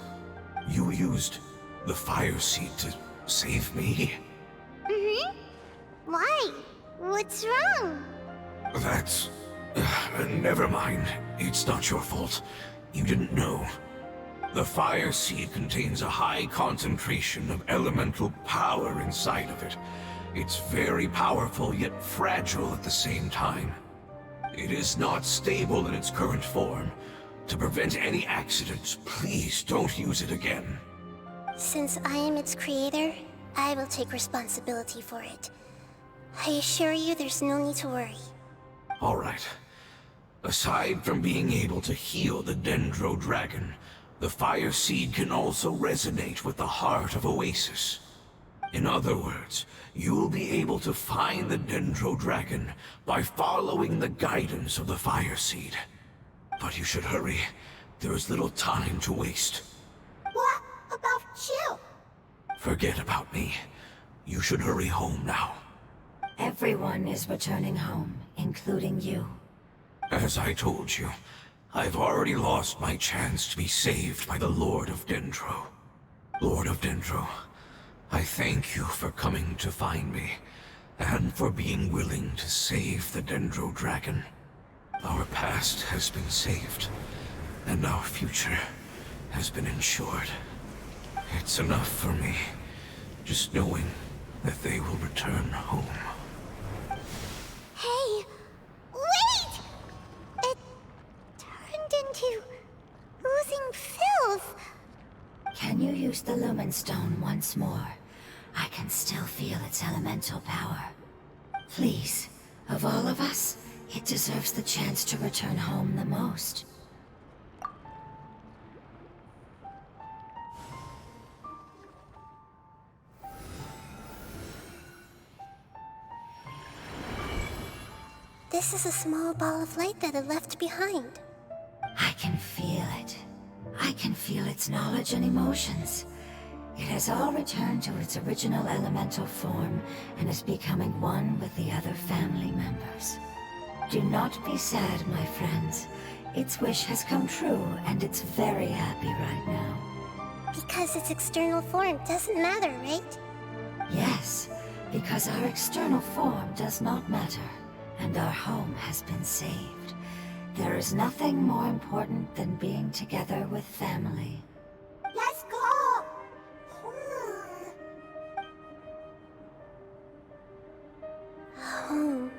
You used the Fire Seed to save me? Mm-hmm. Why? What's wrong? That's... never mind. It's not your fault. You didn't know. The fire seed contains a high concentration of elemental power inside of it. It's very powerful, yet fragile at the same time. It is not stable in its current form. To prevent any accidents, please don't use it again. Since I am its creator, I will take responsibility for it. I assure you there's no need to worry. All right. Aside from being able to heal the Dendro Dragon, the fire seed can also resonate with the heart of Oasis. In other words, you'll be able to find the Dendro Dragon by following the guidance of the fire seed. But you should hurry. There is little time to waste. What about you? Forget about me. You should hurry home now. Everyone is returning home, including you. As I told you, I've already lost my chance to be saved by the Lord of Dendro. Lord of Dendro, I thank you for coming to find me, and for being willing to save the Dendro Dragon. Our past has been saved, and our future has been ensured. It's enough for me, just knowing that they will return home. Hey, wait! It turned into oozing filth. Can you use the Lumen Stone once more? I can still feel its elemental power. Please, of all of us, it deserves the chance to return home the most. This is a small ball of light that it left behind. I can feel it. I can feel its knowledge and emotions. It has all returned to its original elemental form and is becoming one with the other family members. Do not be sad, my friends. Its wish has come true, and it's very happy right now. Because its external form doesn't matter, right? Yes, because our external form does not matter, and our home has been saved. There is nothing more important than being together with family. Let's go! Home.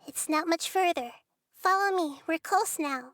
It's not much further. Follow me, we're close now.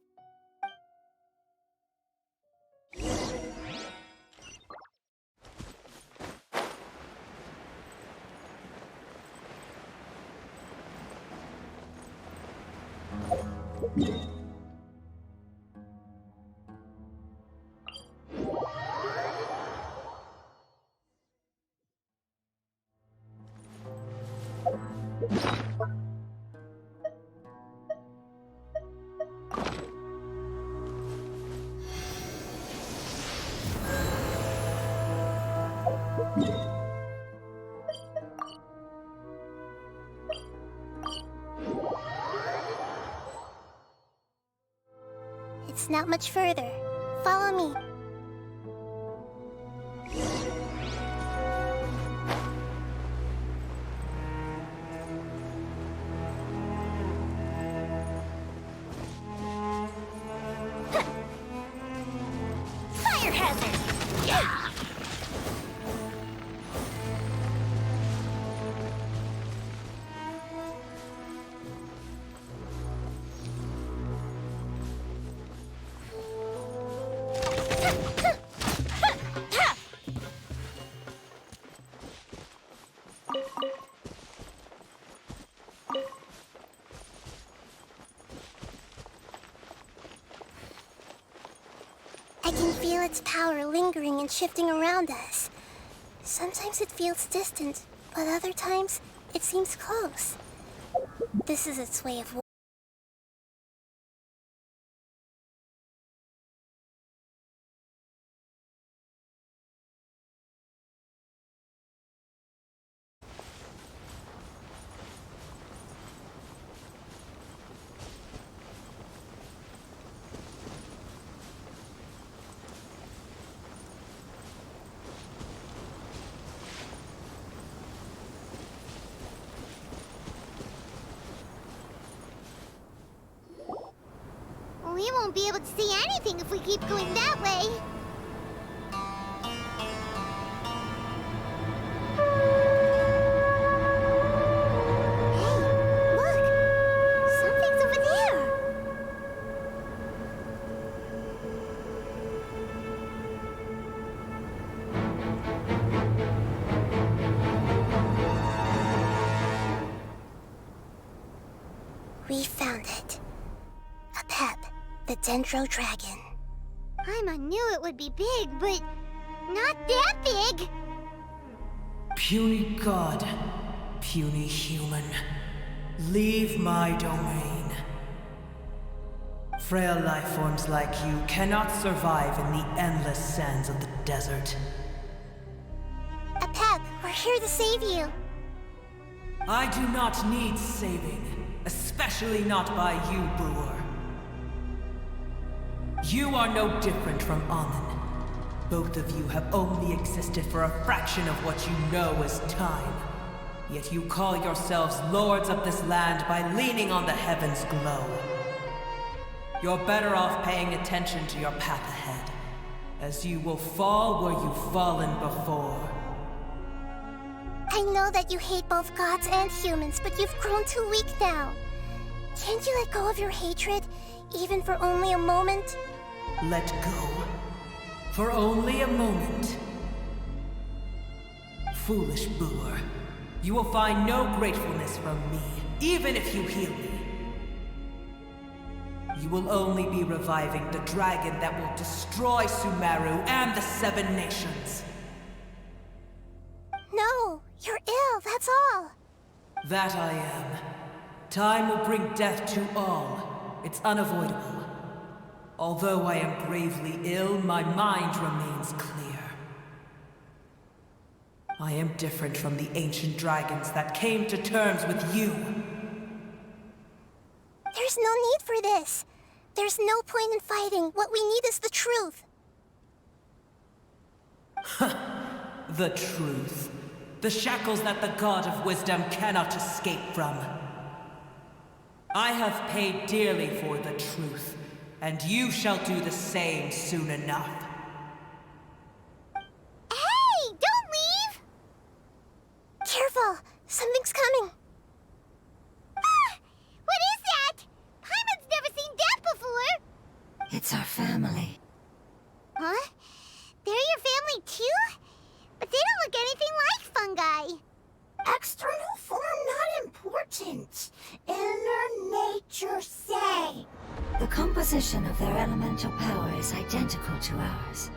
It's not much further. Follow me. Fire hazard! Yeah! I can feel its power lingering and shifting around us. Sometimes it feels distant, but other times it seems close. This is its way of... We won't be able to see anything if we keep going that way. Hey, look! Something's over there! We found it. A pep, the Dendro Dragon. Paimon knew it would be big, but not that big! Puny god, puny human, leave my domain. Frail life forms like you cannot survive in the endless sands of the desert. A pep, we're here to save you. I do not need saving, especially not by you, Brewer. You are no different from Amun. Both of you have only existed for a fraction of what you know as time. Yet you call yourselves lords of this land by leaning on the heavens' glow. You're better off paying attention to your path ahead, as you will fall where you've fallen before. I know that you hate both gods and humans, but you've grown too weak now. Can't you let go of your hatred, even for only a moment? Let go. For only a moment. Foolish Brewer. You will find no gratefulness from me, even if you heal me. You will only be reviving the dragon that will destroy Sumeru and the Seven Nations. No, you're ill, that's all. That I am. Time will bring death to all. It's unavoidable. Although I am gravely ill, my mind remains clear. I am different from the ancient dragons that came to terms with you. There's no need for this. There's no point in fighting. What we need is the truth. The truth. The shackles that the God of Wisdom cannot escape from. I have paid dearly for the truth, and you shall do the same soon enough. Hey! Don't leave! Careful! Something's coming! Ah! What is that? Paimon's never seen that before! It's our family. Huh? They're your family too? But they don't look anything like fungi. External form not important. Inner nature say. The composition of their elemental power is identical to ours.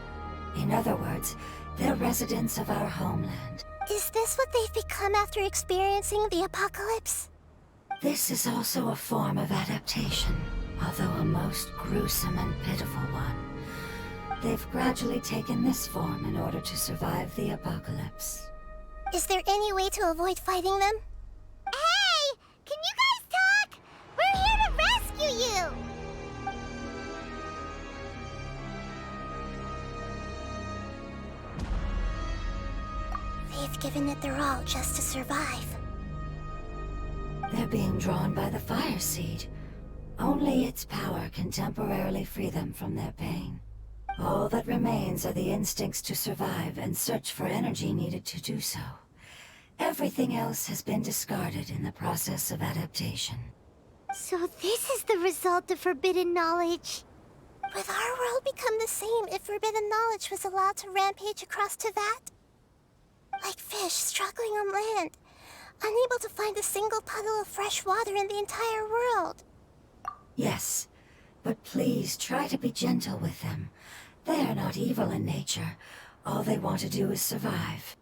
In other words, they're residents of our homeland. Is this what they've become after experiencing the apocalypse? This is also a form of adaptation, although a most gruesome and pitiful one. They've gradually taken this form in order to survive the apocalypse. Is there any way to avoid fighting them? Hey! Can you guys talk? We're here to rescue you! They've given it their all just to survive. They're being drawn by the fire seed. Only its power can temporarily free them from their pain. All that remains are the instincts to survive and search for energy needed to do so. Everything else has been discarded in the process of adaptation. So this is the result of forbidden knowledge. Would our world become the same if forbidden knowledge was allowed to rampage across Tevat? Like fish struggling on land, unable to find a single puddle of fresh water in the entire world. Yes, but please try to be gentle with them. They are not evil in nature. All they want to do is survive.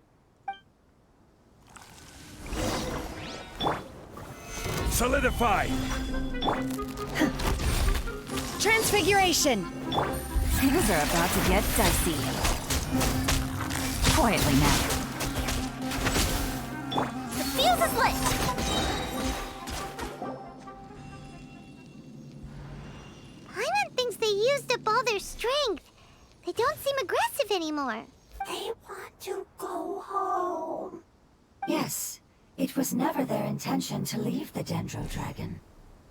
Solidify! Transfiguration! Things are about to get dicey. Quietly now. The fuse is lit! Paimon thinks they used up all their strength. They don't seem aggressive anymore. They want to go home. Yes, it was never their intention to leave the Dendro Dragon.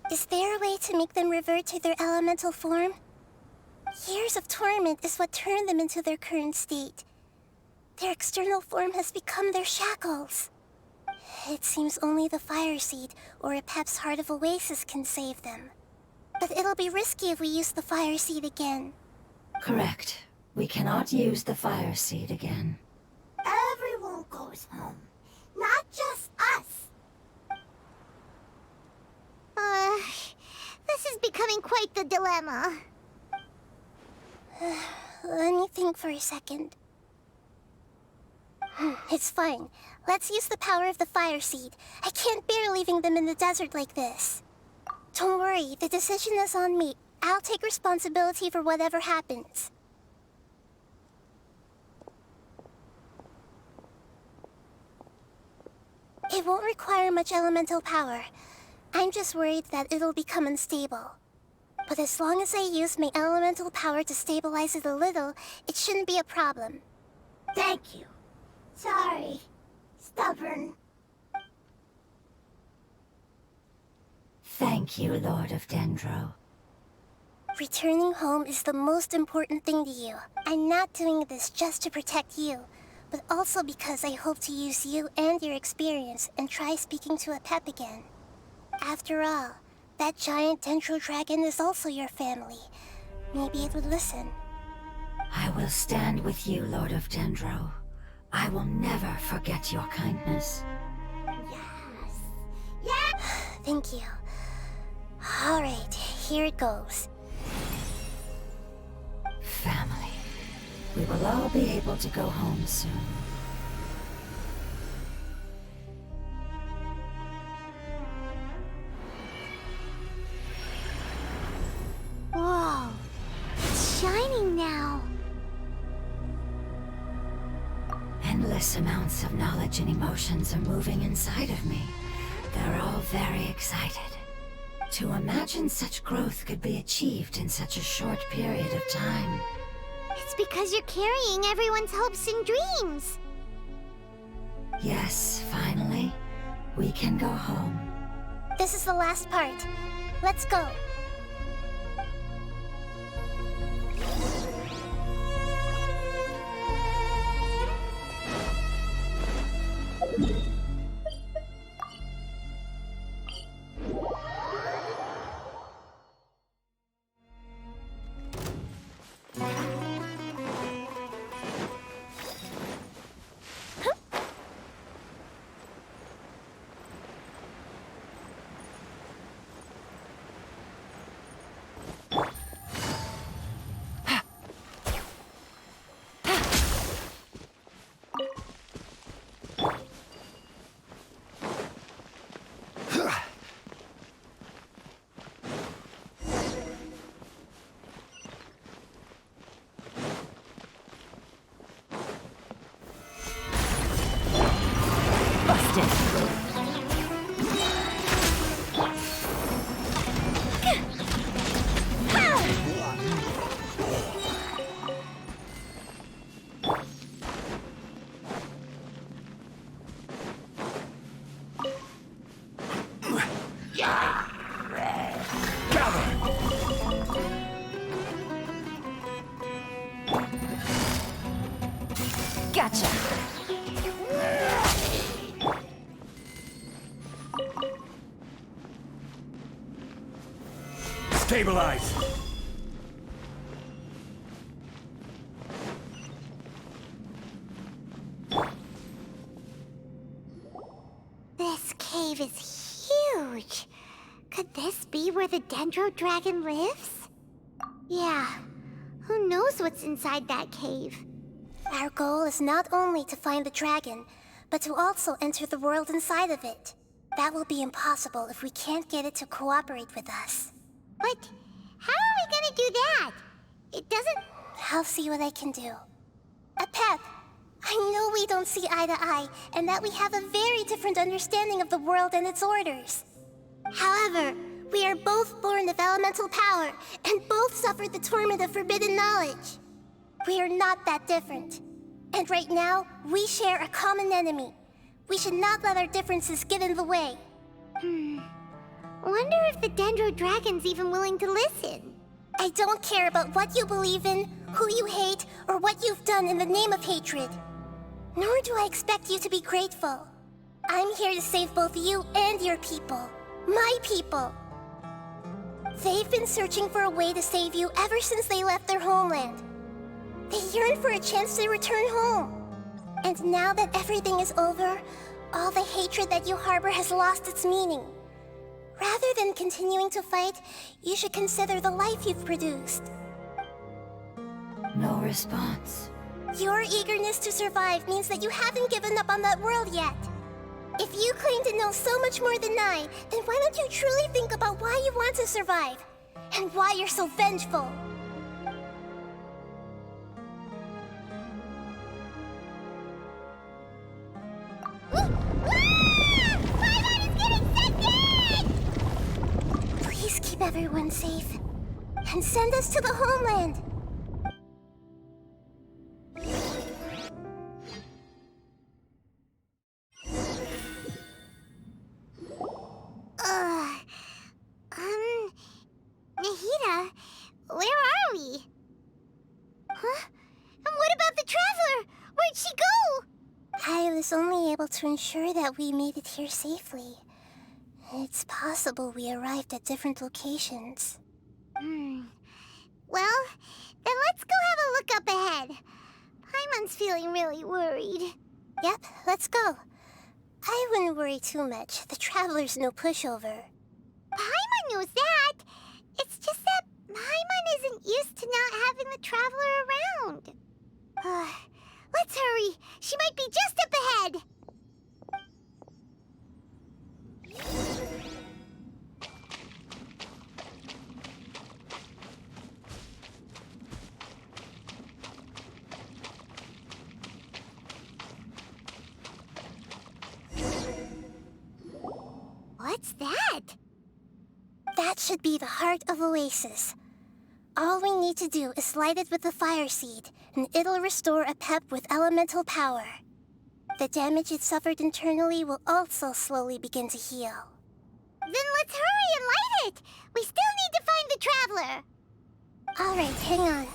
Is there a way to make them revert to their elemental form? Years of torment is what turned them into their current state. Their external form has become their shackles. It seems only the Fire Seed or Apep's Heart of Oasis can save them. But it'll be risky if we use the Fire Seed again. Correct. We cannot use the Fire Seed again. Everyone goes home, not just us. This is becoming quite the dilemma. Let me think for a second. It's fine. Let's use the power of the Fire Seed. I can't bear leaving them in the desert like this. Don't worry, the decision is on me. I'll take responsibility for whatever happens. It won't require much elemental power. I'm just worried that it'll become unstable. But as long as I use my elemental power to stabilize it a little, it shouldn't be a problem. Thank you. Sorry. Stubborn. Thank you, Lord of Dendro. Returning home is the most important thing to you. I'm not doing this just to protect you, but also because I hope to use you and your experience and try speaking to Apep again. After all, that giant Dendro Dragon is also your family. Maybe it would listen. I will stand with you, Lord of Dendro. I will never forget your kindness. Yes. Yes! Thank you. Alright, here it goes. Family. We will all be able to go home soon. Whoa, it's shining now. Endless amounts of knowledge and emotions are moving inside of me. They're all very excited. To imagine such growth could be achieved in such a short period of time. It's because you're carrying everyone's hopes and dreams. Yes, finally, we can go home. This is the last part. Let's go. Gotcha. Stabilize! This cave is huge. Could this be where the Dendro Dragon lives? Yeah. Who knows what's inside that cave? Our goal is not only to find the dragon, but to also enter the world inside of it. That will be impossible if we can't get it to cooperate with us. But how are we gonna do that? It doesn't... I'll see what I can do. Pep, I know we don't see eye to eye, and that we have a very different understanding of the world and its orders. However, we are both born of elemental power, and both suffered the torment of forbidden knowledge. We are not that different. And right now, we share a common enemy. We should not let our differences get in the way. Wonder if the Dendro Dragon's even willing to listen. I don't care about what you believe in, who you hate, or what you've done in the name of hatred. Nor do I expect you to be grateful. I'm here to save both you and your people. My people. They've been searching for a way to save you ever since they left their homeland. They yearn for a chance to return home. And now that everything is over, all the hatred that you harbor has lost its meaning. Rather than continuing to fight, you should consider the life you've produced. No response. Your eagerness to survive means that you haven't given up on that world yet. If you claim to know so much more than I, then why don't you truly think about why you want to survive? And why you're so vengeful? Please keep everyone safe. And send us to the homeland. Nahida, where are we? Huh? And what about the Traveler? Where'd she go? I was only able to ensure that we made it here safely. It's possible we arrived at different locations. Well, then let's go have a look up ahead. Paimon's feeling really worried. Yep, let's go. I wouldn't worry too much. The Traveler's no pushover. Paimon knows that. It's just that Paimon isn't used to not having the Traveler around. Let's hurry. She might be just up ahead. What's that? That should be the heart of Oasis. All we need to do is light it with the fire seed, and it'll restore a pep with elemental power. The damage it suffered internally will also slowly begin to heal. Then let's hurry and light it! We still need to find the Traveler! Alright, hang on.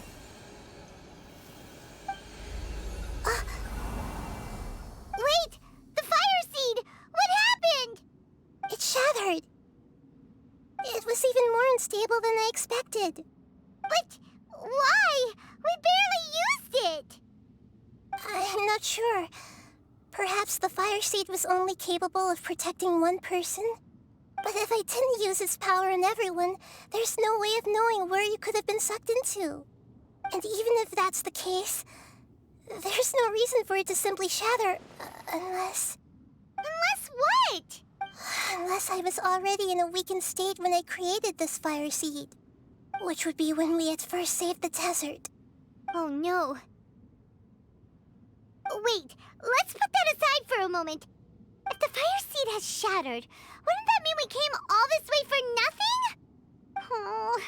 Wait! The fire seed! What happened? It shattered! It was even more unstable than I expected. But why? We barely used it! I'm not sure. Perhaps the fire seed was only capable of protecting one person? But if I didn't use its power on everyone, there's no way of knowing where you could have been sucked into. And even if that's the case, there's no reason for it to simply shatter, unless... Unless what? Unless I was already in a weakened state when I created this fire seed. Which would be when we had first saved the desert. Oh no. Wait, let's put that aside for a moment. If the fire seed has shattered, wouldn't that mean we came all this way for nothing? Oh,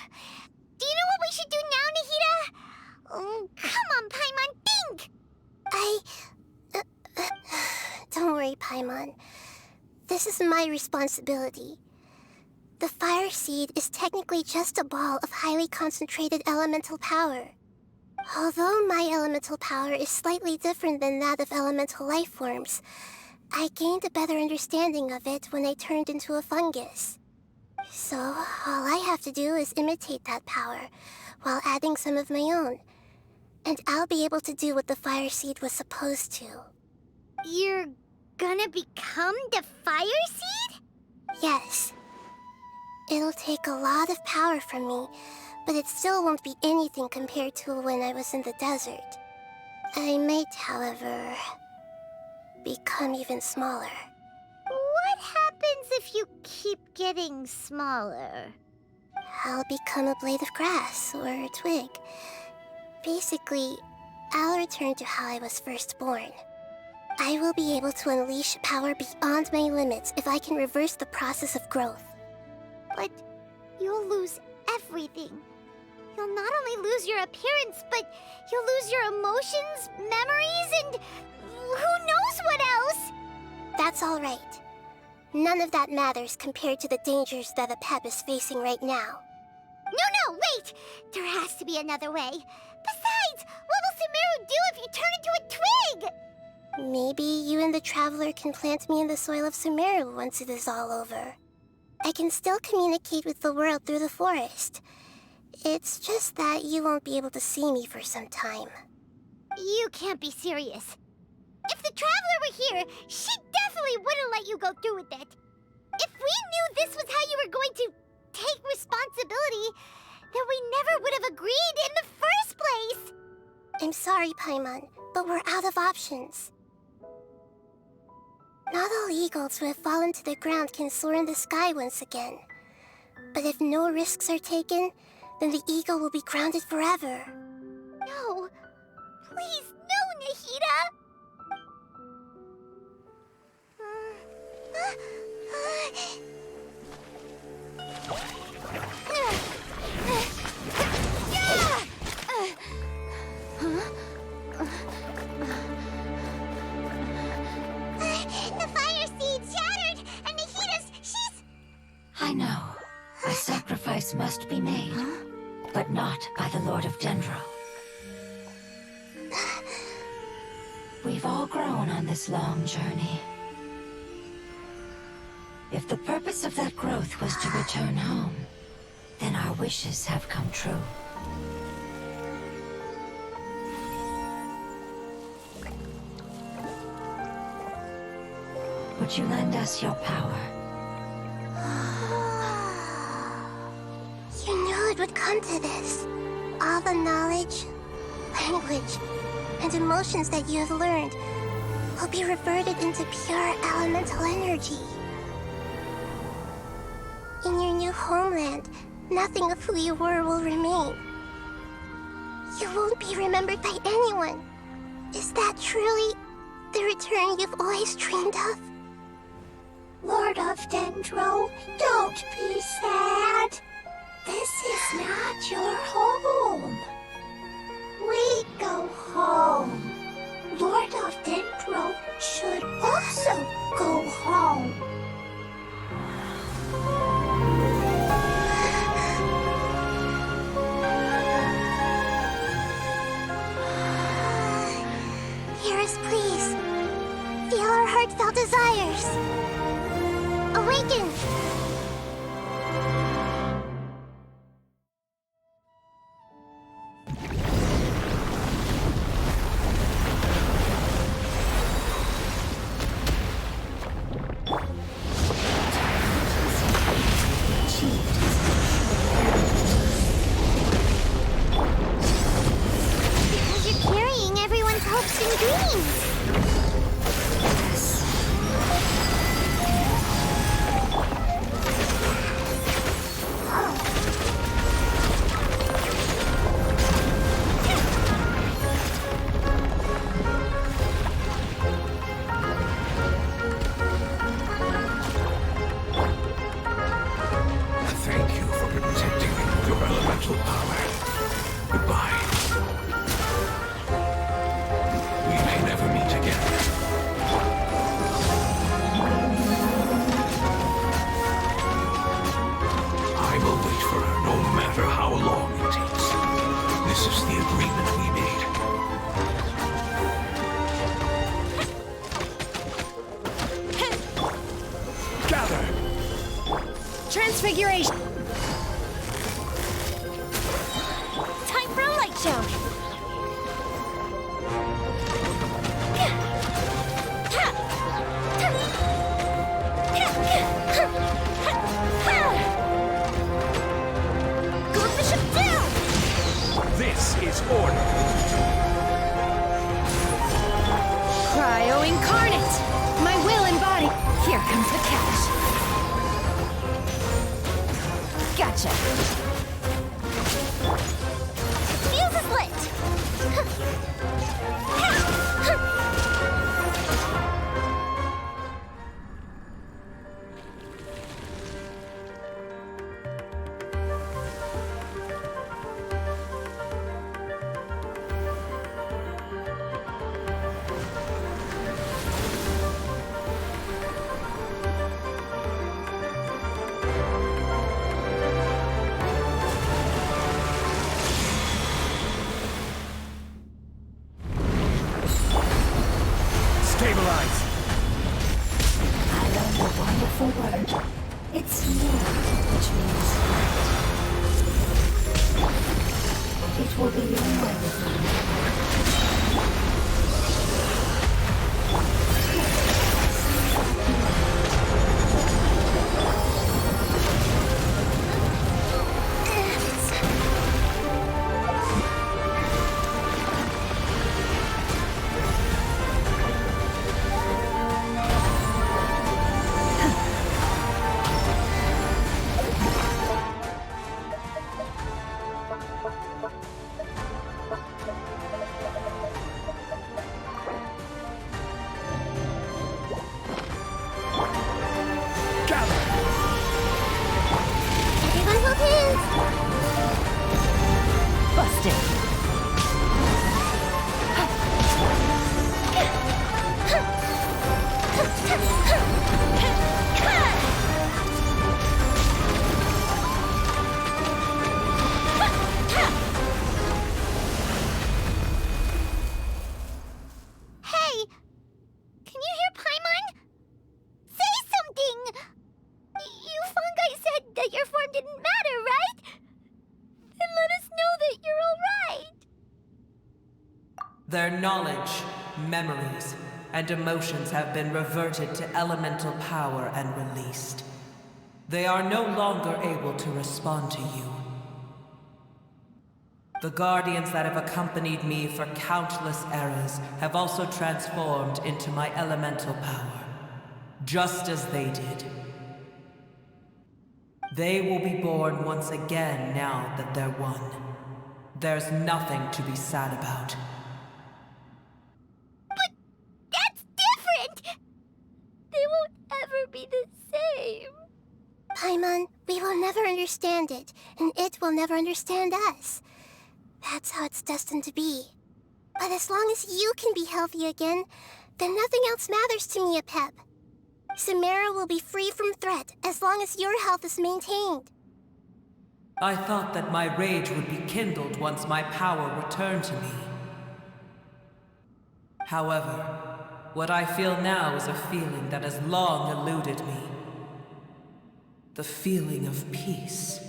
do you know what we should do now, Nahida? Oh, come on, Paimon, think! Don't worry, Paimon. This is my responsibility. The fire seed is technically just a ball of highly concentrated elemental power. Although my elemental power is slightly different than that of elemental life forms, I gained a better understanding of it when I turned into a fungus. So, all I have to do is imitate that power, while adding some of my own. And I'll be able to do what the fire seed was supposed to. You're gonna become the fire seed? Yes. It'll take a lot of power from me, but it still won't be anything compared to when I was in the desert. I might, however, become even smaller. What happened happens if you keep getting smaller? I'll become a blade of grass or a twig. Basically, I'll return to how I was first born. I will be able to unleash power beyond my limits if I can reverse the process of growth. But you'll lose everything. You'll not only lose your appearance, but you'll lose your emotions, memories, and who knows what else? That's all right. None of that matters compared to the dangers that the Pep is facing right now. No, wait! There has to be another way. Besides, what will Sumeru do if you turn into a twig? Maybe you and the Traveler can plant me in the soil of Sumeru once it is all over. I can still communicate with the world through the forest. It's just that you won't be able to see me for some time. You can't be serious. If the Traveler were here, she definitely wouldn't let you go through with it. If we knew this was how you were going to take responsibility, then we never would have agreed in the first place. I'm sorry, Paimon, but we're out of options. Not all eagles who have fallen to the ground can soar in the sky once again. But if no risks are taken, then the eagle will be grounded forever. No. Please, no, Nahida! The fire seed shattered, and she's... I know. A sacrifice must be made, but not by the Lord of Dendro. We've all grown on this long journey. If the purpose of that growth was to return home, then our wishes have come true. Would you lend us your power? You knew it would come to this. All the knowledge, language, and emotions that you have learned will be reverted into pure elemental energy. In your new homeland, nothing of who you were will remain. You won't be remembered by anyone. Is that truly the return you've always dreamed of? Lord of Dendro, don't be sad. This is not your home. We go home. Lord of Dendro should also go home. Hear us, please. Feel our heartfelt desires. Awaken! Because you're carrying everyone's hopes and dreams. Thank you for protecting me with your elemental power. Goodbye. We may never meet again. I will wait for her no matter how long it takes. This is the agreement we made. Gather! Transfiguration! Time for a light show! Go Bishop down! This is order. Cryo incarnate! My will embodied! Here comes the cash! Gotcha. Fuse is lit! Stabilize! I learned a wonderful word. It's near, which means light. It will be your Everyone hold hands! Busted. Hey! Can you hear Paimon? Say something! You fungi said that your form didn't matter, right? Then let us know that you're alright! Their knowledge, memories, and emotions have been reverted to elemental power and released. They are no longer able to respond to you. The guardians that have accompanied me for countless eras have also transformed into my elemental power, just as they did. They will be born once again now that they're one. There's nothing to be sad about. That's different! They won't ever be the same. Paimon, we will never understand it, and it will never understand us. That's how it's destined to be. But as long as you can be healthy again, then nothing else matters to me, Apep. Samara will be free from threat as long as your health is maintained. I thought that my rage would be kindled once my power returned to me. However, what I feel now is a feeling that has long eluded me. The feeling of peace.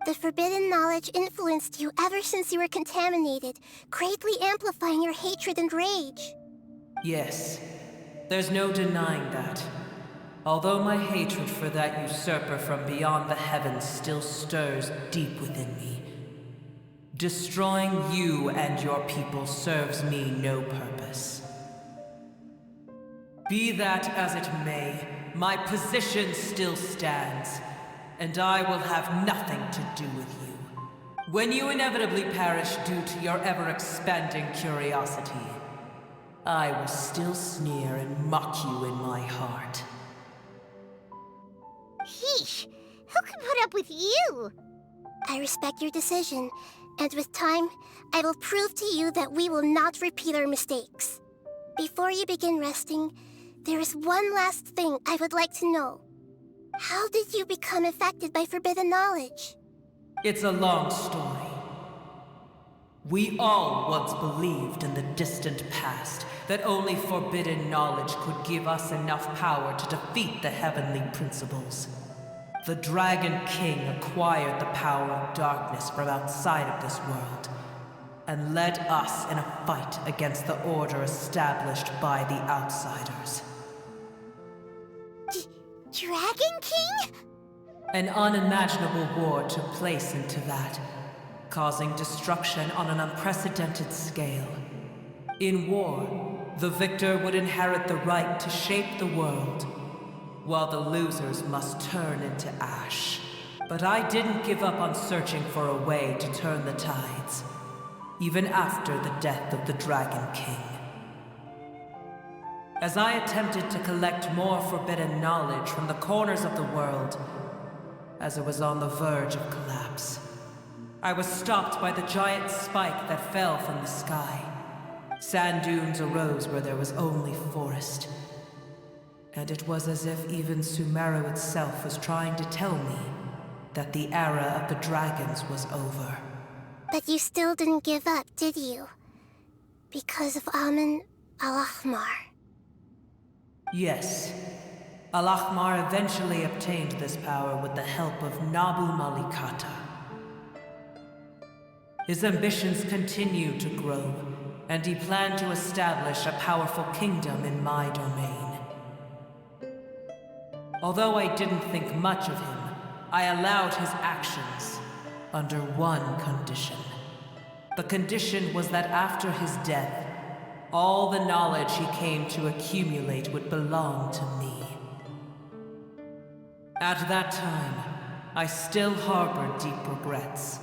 The forbidden knowledge influenced you ever since you were contaminated, greatly amplifying your hatred and rage. Yes, there's no denying that. Although my hatred for that usurper from beyond the heavens still stirs deep within me, destroying you and your people serves me no purpose. Be that as it may, my position still stands, and I will have nothing to do with you. When you inevitably perish due to your ever-expanding curiosity, I will still sneer and mock you in my heart. Yeesh, who can put up with you? I respect your decision, and with time, I will prove to you that we will not repeat our mistakes. Before you begin resting, there is one last thing I would like to know. How did you become affected by forbidden knowledge? It's a long story. We all once believed in the distant past that only forbidden knowledge could give us enough power to defeat the heavenly principles. The Dragon King acquired the power of darkness from outside of this world, and led us in a fight against the order established by the outsiders. Dragon King? An unimaginable war took place into that, causing destruction on an unprecedented scale. In war, the victor would inherit the right to shape the world, while the losers must turn into ash. But I didn't give up on searching for a way to turn the tides, even after the death of the Dragon King. As I attempted to collect more forbidden knowledge from the corners of the world, as it was on the verge of collapse, I was stopped by the giant spike that fell from the sky. Sand dunes arose where there was only forest. And it was as if even Sumeru itself was trying to tell me that the era of the dragons was over. But you still didn't give up, did you? Because of Amun al-Ahmar. Yes. Al-Ahmar eventually obtained this power with the help of Nabu Malikata. His ambitions continued to grow, and he planned to establish a powerful kingdom in my domain. Although I didn't think much of him, I allowed his actions under one condition. The condition was that after his death, all the knowledge he came to accumulate would belong to me. At that time, I still harbored deep regrets.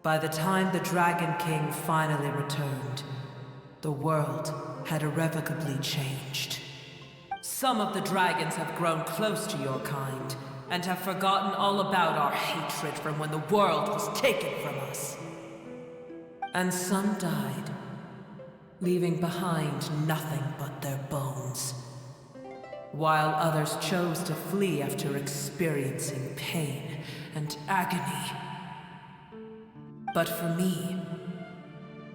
By the time the Dragon King finally returned, the world had irrevocably changed. Some of the dragons have grown close to your kind, and have forgotten all about our hatred from when the world was taken from us. And some died, leaving behind nothing but their bones, while others chose to flee after experiencing pain and agony. But for me,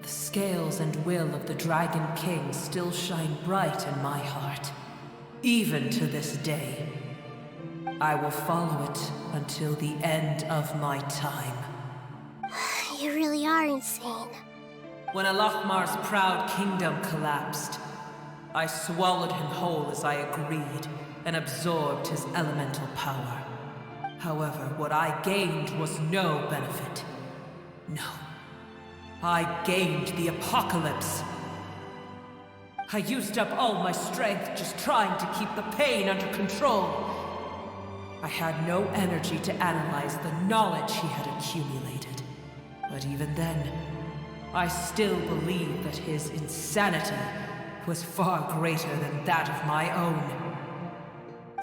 the scales and will of the Dragon King still shine bright in my heart, even to this day. I will follow it until the end of my time. You really are insane. When Al-Ahmar's proud kingdom collapsed, I swallowed him whole as I agreed and absorbed his elemental power. However, what I gained was no benefit. No. I gained the apocalypse. I used up all my strength just trying to keep the pain under control. I had no energy to analyze the knowledge he had accumulated. But even then, I still believed that his insanity was far greater than that of my own.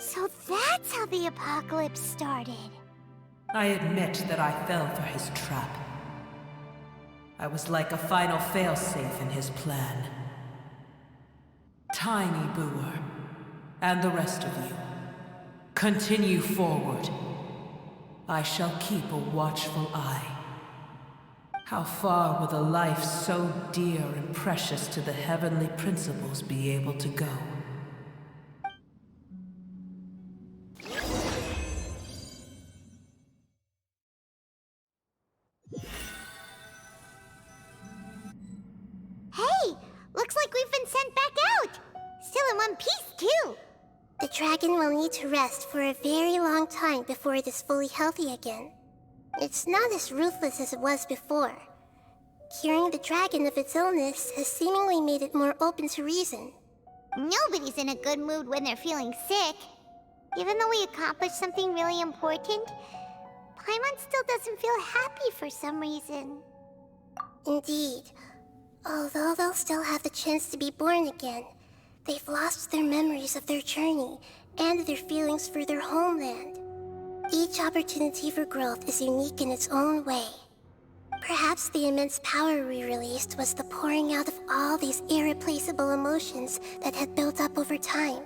So that's how the apocalypse started. I admit that I fell for his trap. I was like a final failsafe in his plan. Tiny Booer, and the rest of you, continue forward. I shall keep a watchful eye. How far will a life so dear and precious to the heavenly principles be able to go? Hey! Looks like we've been sent back out! Still in one piece, too! The dragon will need to rest for a very long time before it is fully healthy again. It's not as ruthless as it was before. Curing the dragon of its illness has seemingly made it more open to reason. Nobody's in a good mood when they're feeling sick. Even though we accomplished something really important, Paimon still doesn't feel happy for some reason. Indeed. Although they'll still have the chance to be born again, they've lost their memories of their journey and their feelings for their homeland. Each opportunity for growth is unique in its own way. Perhaps the immense power we released was the pouring out of all these irreplaceable emotions that had built up over time.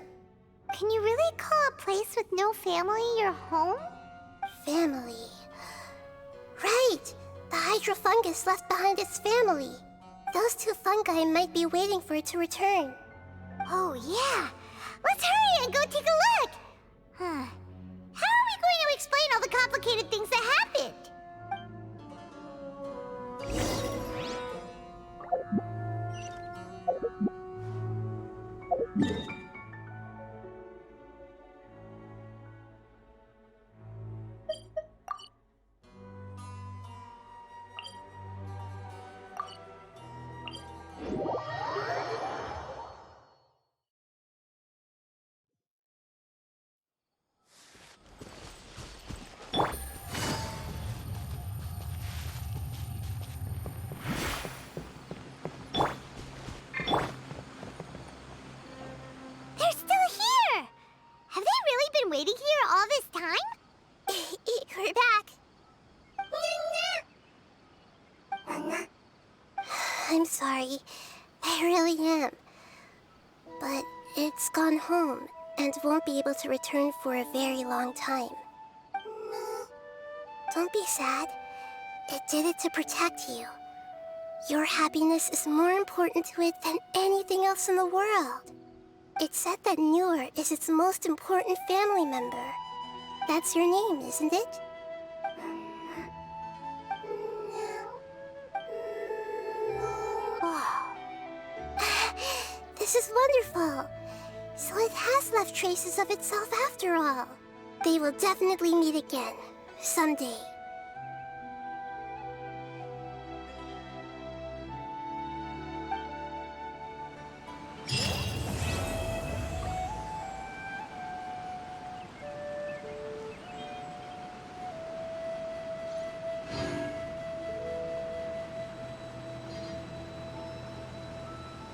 Can you really call a place with no family your home? Family. Right! The Hydra fungus left behind its family. Those two fungi might be waiting for it to return. Oh, yeah! Let's hurry and go take a look! Huh. How are we going to explain all the complicated things that happened? I'm sorry. I really am. But it's gone home and won't be able to return for a very long time. Don't be sad. It did it to protect you. Your happiness is more important to it than anything else in the world. It's said that Noor is its most important family member. That's your name, isn't it? Wow. This is wonderful. So it has left traces of itself after all. They will definitely meet again, someday.